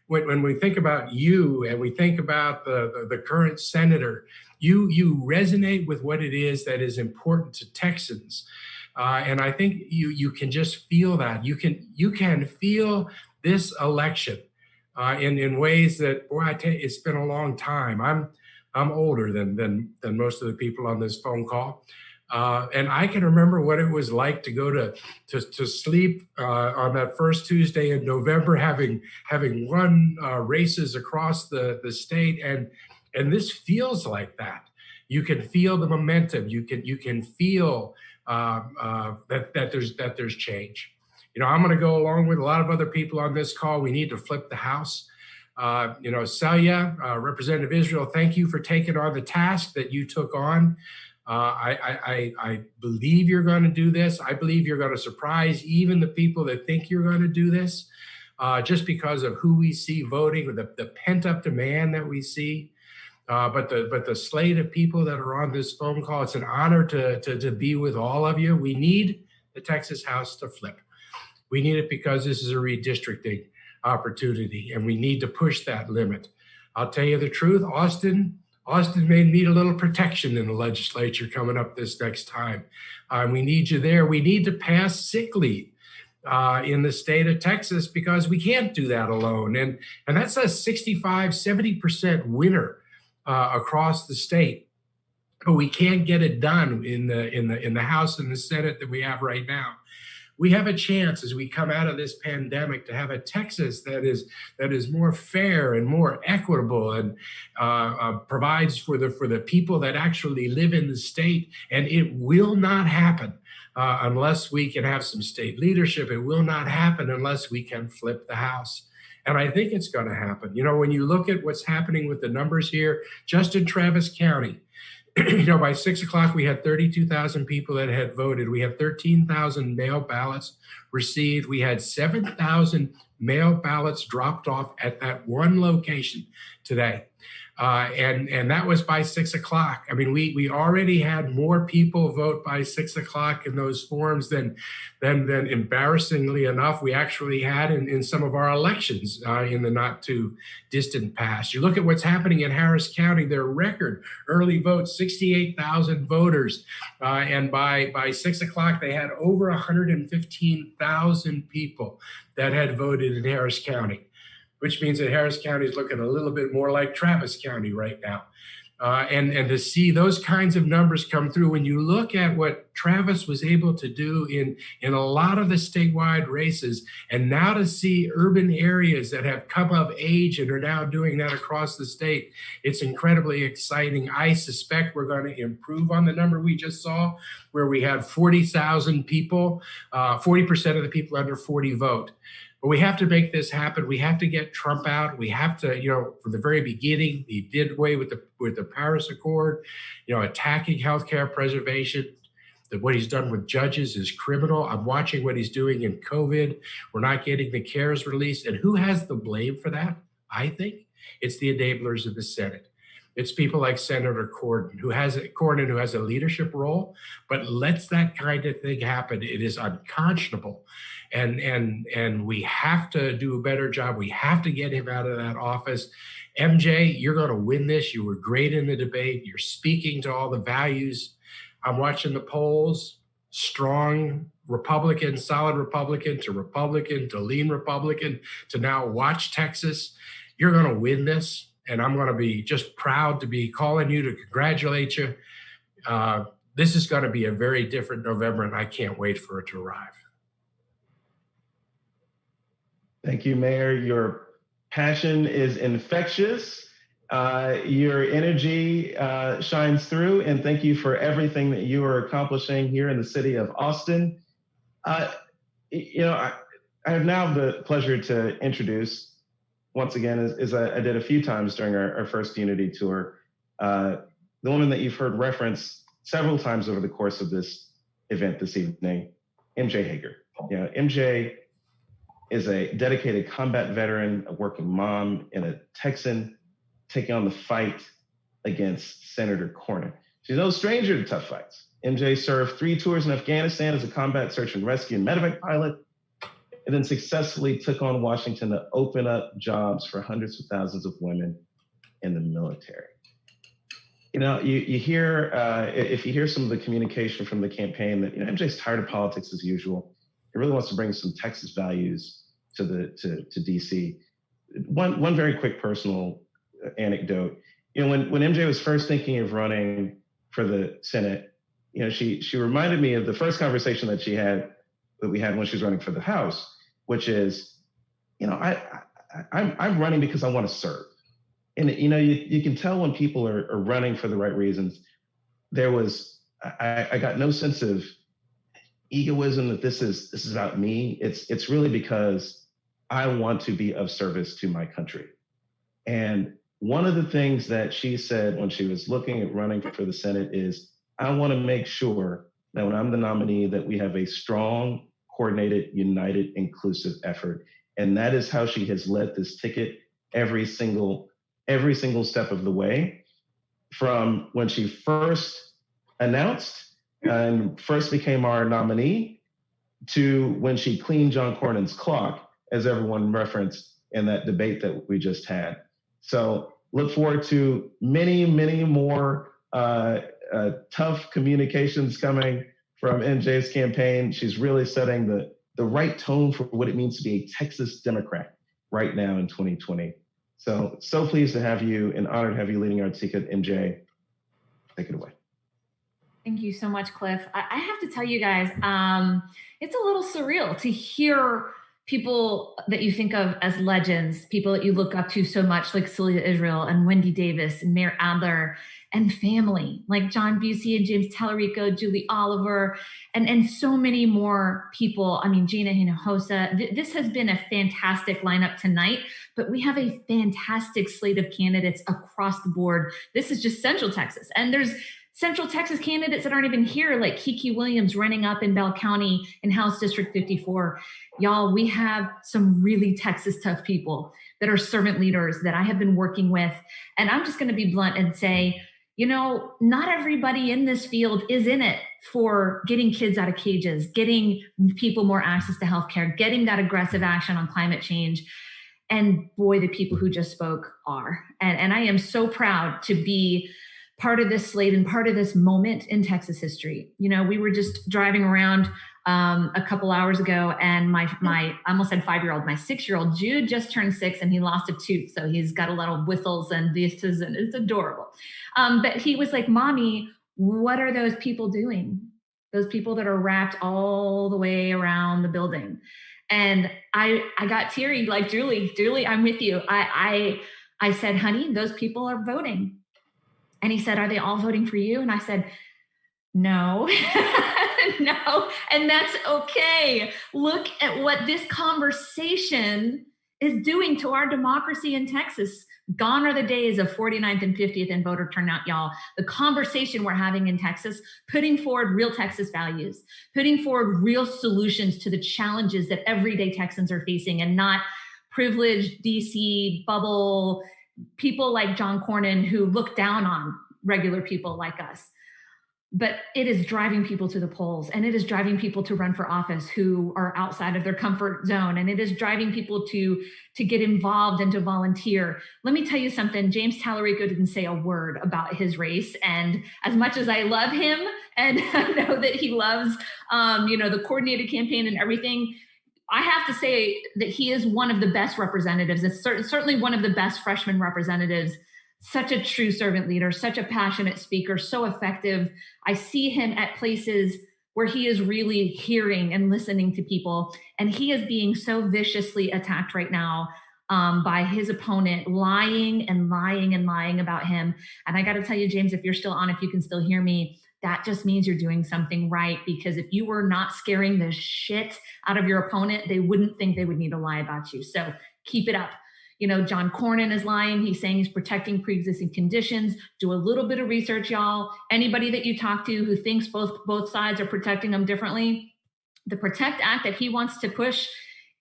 when we think about you and we think about the current senator, you resonate with what it is that is important to Texans. And I think you can just feel that. You can feel this election in ways that, boy, I tell you, it's been a long time. I'm older than most of the people on this phone call. And I can remember what it was like to go to sleep on that first Tuesday in November, having run races across the state, and this feels like that. You can feel the momentum. You can feel that there's change. You know, I'm going to go along with a lot of other people on this call. We need to flip the House. Celia, Representative Israel, thank you for taking on the task that you took on. I believe you're going to do this. I believe you're going to surprise even the people that think you're going to do this, just because of who we see voting, the pent-up demand that we see. But the slate of people that are on this phone call, it's an honor to be with all of you. We need the Texas House to flip. We need it because this is a redistricting opportunity, and we need to push that limit. I'll tell you the truth, Austin may need a little protection in the legislature coming up this next time. We need you there. We need to pass sick leave in the state of Texas because we can't do that alone. And that's a 65-70% winner across the state. But we can't get it done in the House and the Senate that we have right now. We have a chance as we come out of this pandemic to have a Texas that is more fair and more equitable and provides for the people that actually live in the state. And it will not happen unless we can have some state leadership. It will not happen unless we can flip the House. And I think it's going to happen. You know, when you look at what's happening with the numbers here, just in Travis County, you know, by 6 o'clock, we had 32,000 people that had voted. We had 13,000 mail ballots received. We had 7,000 mail ballots dropped off at that one location today. And that was by 6 o'clock. I mean, we already had more people vote by 6 o'clock in those forums than embarrassingly enough we actually had in some of our elections in the not too distant past. You look at what's happening in Harris County, their record early vote, 68,000 voters. And by 6 o'clock, they had over 115,000 people that had voted in Harris County, which means that Harris County is looking a little bit more like Travis County right now. And to see those kinds of numbers come through, when you look at what Travis was able to do in a lot of the statewide races, and now to see urban areas that have come of age and are now doing that across the state, it's incredibly exciting. I suspect we're going to improve on the number we just saw, where we had 40,000 people, 40% of the people under 40 vote. But we have to make this happen. We have to get Trump out. We have to, from the very beginning, he did away with the Paris Accord, attacking healthcare preservation. That what he's done with judges is criminal. I'm watching what he's doing in COVID. We're not getting the CARES released. And who has the blame for that? I think it's the enablers of the Senate. It's people like Senator Cornyn, who has a leadership role, but lets that kind of thing happen. It is unconscionable. And we have to do a better job. We have to get him out of that office. MJ, you're going to win this. You were great in the debate. You're speaking to all the values. I'm watching the polls. Strong Republican, solid Republican to lean Republican to now watch Texas. You're going to win this. And I'm going to be just proud to be calling you to congratulate you. This is going to be a very different November, and I can't wait for it to arrive. Thank you, Mayor. Your passion is infectious. Your energy shines through, and thank you for everything that you are accomplishing here in the city of Austin. I have now the pleasure to introduce, once again, as I did a few times during our first Unity tour, the woman that you've heard referenced several times over the course of this event this evening, MJ Hegar. MJ is a dedicated combat veteran, a working mom, and a Texan taking on the fight against Senator Cornyn. She's no stranger to tough fights. MJ served 3 tours in Afghanistan as a combat search and rescue and medevac pilot, and then successfully took on Washington to open up jobs for hundreds of thousands of women in the military. You hear, if you hear some of the communication from the campaign that, MJ's tired of politics as usual. He really wants to bring some Texas values to DC. One very quick personal anecdote. When MJ was first thinking of running for the Senate, she reminded me of the first conversation that we had when she was running for the House, which is, I'm running because I want to serve. And, you can tell when people are running for the right reasons. I got no sense of egoism that this is about me. It's really because I want to be of service to my country. And one of the things that she said when she was looking at running for the Senate is, I want to make sure that when I'm the nominee that we have a strong, coordinated, united, inclusive effort. And that is how she has led this ticket every single step of the way, from when she first announced and first became our nominee to when she cleaned John Cornyn's clock, as everyone referenced in that debate that we just had. So look forward to many, many more tough communications coming from MJ's campaign. She's really setting the right tone for what it means to be a Texas Democrat right now in 2020. So pleased to have you and honored to have you leading our ticket, MJ. Take it away. Thank you so much, Cliff. I have to tell you guys, it's a little surreal to hear people that you think of as legends, people that you look up to so much, like Celia Israel and Wendy Davis and Mayor Adler, and family like John Busey and James Tallarico, Julie Oliver, and so many more people. I mean, Gina Hinojosa. This has been a fantastic lineup tonight, but we have a fantastic slate of candidates across the board. This is just Central Texas. And there's Central Texas candidates that aren't even here, like Kiki Williams running up in Bell County in House District 54. Y'all, we have some really Texas tough people. that are servant leaders that I have been working with. And I'm just going to be blunt and say, not everybody in this field is in it for getting kids out of cages, getting people more access to healthcare, getting that aggressive action on climate change. And boy, the people who just spoke are. And I am so proud to be part of this slate and part of this moment in Texas history. We were just driving around a couple hours ago, and my I almost said 5-year-old, my 6-year-old Jude just turned 6, and he lost a tooth. So he's got a lot of whistles and this, and it's adorable. But he was like, Mommy, what are those people doing? Those people that are wrapped all the way around the building. And I got teary, like, Julie, I'm with you. I said, honey, those people are voting. And he said, are they all voting for you? And I said, no, no. And that's okay. Look at what this conversation is doing to our democracy in Texas. Gone are the days of 49th and 50th in voter turnout, y'all. The conversation we're having in Texas, putting forward real Texas values, putting forward real solutions to the challenges that everyday Texans are facing, and not privileged DC bubble people like John Cornyn who look down on regular people like us. But it is driving people to the polls, and it is driving people to run for office who are outside of their comfort zone. And it is driving people to get involved and to volunteer. Let me tell you something. James Tallarico didn't say a word about his race. And as much as I love him, and I know that he loves, the coordinated campaign and everything, I have to say that he is one of the best representatives. It's certainly one of the best freshman representatives. Such a true servant leader, such a passionate speaker, so effective. I see him at places where he is really hearing and listening to people. And he is being so viciously attacked right now by his opponent, lying and lying and lying about him. And I got to tell you, James, if you're still on, if you can still hear me, that just means you're doing something right. Because if you were not scaring the shit out of your opponent, they wouldn't think they would need to lie about you. So keep it up. John Cornyn is lying. He's saying he's protecting pre-existing conditions. Do a little bit of research, y'all. Anybody that you talk to who thinks both sides are protecting them differently, the PROTECT Act that he wants to push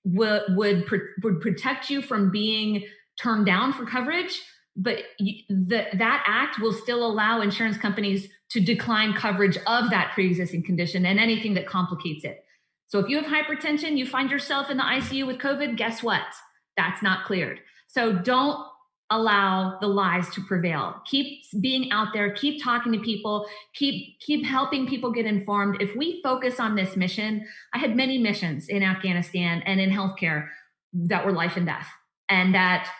would protect you from being turned down for coverage, but that act will still allow insurance companies to decline coverage of that pre-existing condition and anything that complicates it. So if you have hypertension, you find yourself in the ICU with COVID, guess what? That's not cleared. So don't allow the lies to prevail. Keep being out there, keep talking to people, keep helping people get informed. If we focus on this mission, I had many missions in Afghanistan and in healthcare that were life and death. And that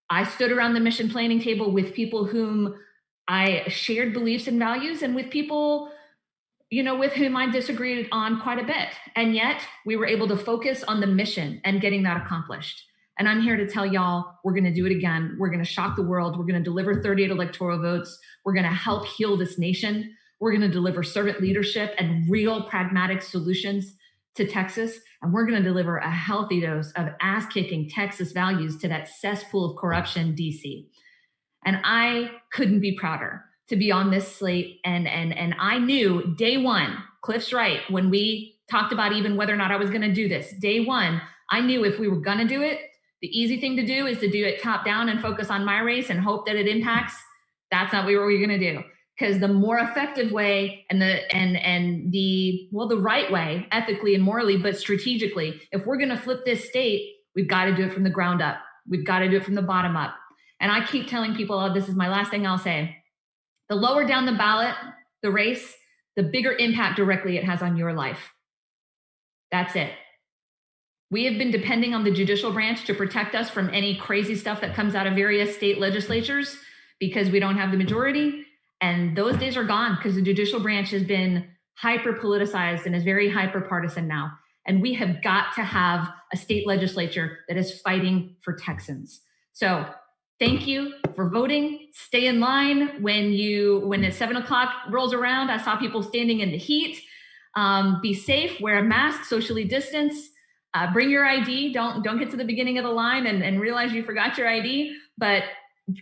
I stood around the mission planning table with people whom I shared beliefs and values, and with people, with whom I disagreed on quite a bit. And yet we were able to focus on the mission and getting that accomplished. And I'm here to tell y'all, we're going to do it again. We're going to shock the world. We're going to deliver 38 electoral votes. We're going to help heal this nation. We're going to deliver servant leadership and real pragmatic solutions to Texas. And we're going to deliver a healthy dose of ass-kicking Texas values to that cesspool of corruption, DC. And I couldn't be prouder to be on this slate. And I knew day one, Cliff's right, when we talked about even whether or not I was going to do this, day one, I knew if we were going to do it, the easy thing to do is to do it top down and focus on my race and hope that it impacts. That's not what we're going to do. Because the more effective way and the right way, ethically and morally, but strategically, if we're going to flip this state, we've got to do it from the ground up. We've got to do it from the bottom up. And I keep telling people, this is my last thing I'll say. The lower down the ballot, the race, the bigger impact directly it has on your life. That's it. We have been depending on the judicial branch to protect us from any crazy stuff that comes out of various state legislatures because we don't have the majority. And those days are gone because the judicial branch has been hyper politicized and is very hyper partisan now. And we have got to have a state legislature that is fighting for Texans. So thank you for voting. Stay in line when the 7 o'clock rolls around. I saw people standing in the heat. Be safe, wear a mask, socially distance. Bring your ID. Don't get to the beginning of the line and realize you forgot your ID, but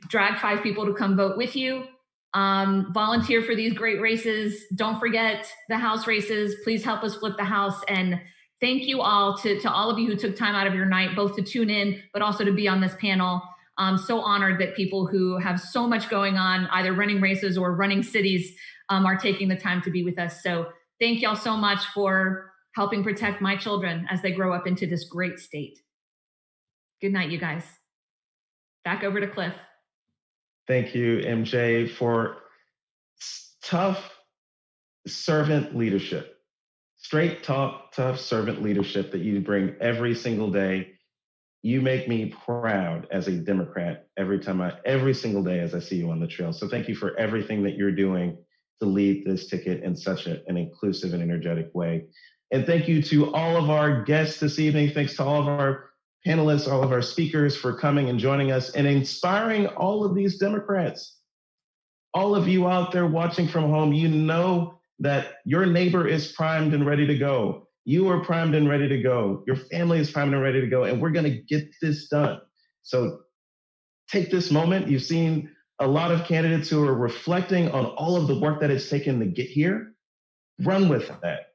drag 5 people to come vote with you. Volunteer for these great races. Don't forget the House races. Please help us flip the House and thank you all to all of you who took time out of your night, both to tune in, but also to be on this panel. I'm so honored that people who have so much going on, either running races or running cities, are taking the time to be with us. So thank y'all so much for helping protect my children as they grow up into this great state. Good night, you guys. Back over to Cliff. Thank you, MJ, for tough servant leadership. Straight talk, tough servant leadership that you bring every single day. You make me proud as a Democrat every single day as I see you on the trail. So thank you for everything that you're doing to lead this ticket in such an inclusive and energetic way. And thank you to all of our guests this evening. Thanks to all of our panelists, all of our speakers for coming and joining us and inspiring all of these Democrats. All of you out there watching from home, you know that your neighbor is primed and ready to go. You are primed and ready to go. Your family is primed and ready to go, and we're going to get this done. So take this moment. You've seen a lot of candidates who are reflecting on all of the work that it's taken to get here. Run with that.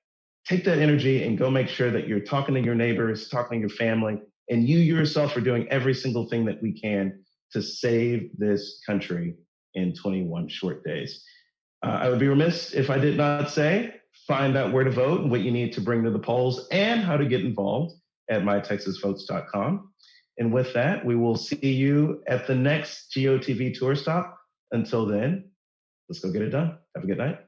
Take that energy and go make sure that you're talking to your neighbors, talking to your family, and you yourself are doing every single thing that we can to save this country in 21 short days. I would be remiss if I did not say, find out where to vote and what you need to bring to the polls and how to get involved at mytexasvotes.com. And with that, we will see you at the next GOTV tour stop. Until then, let's go get it done. Have a good night.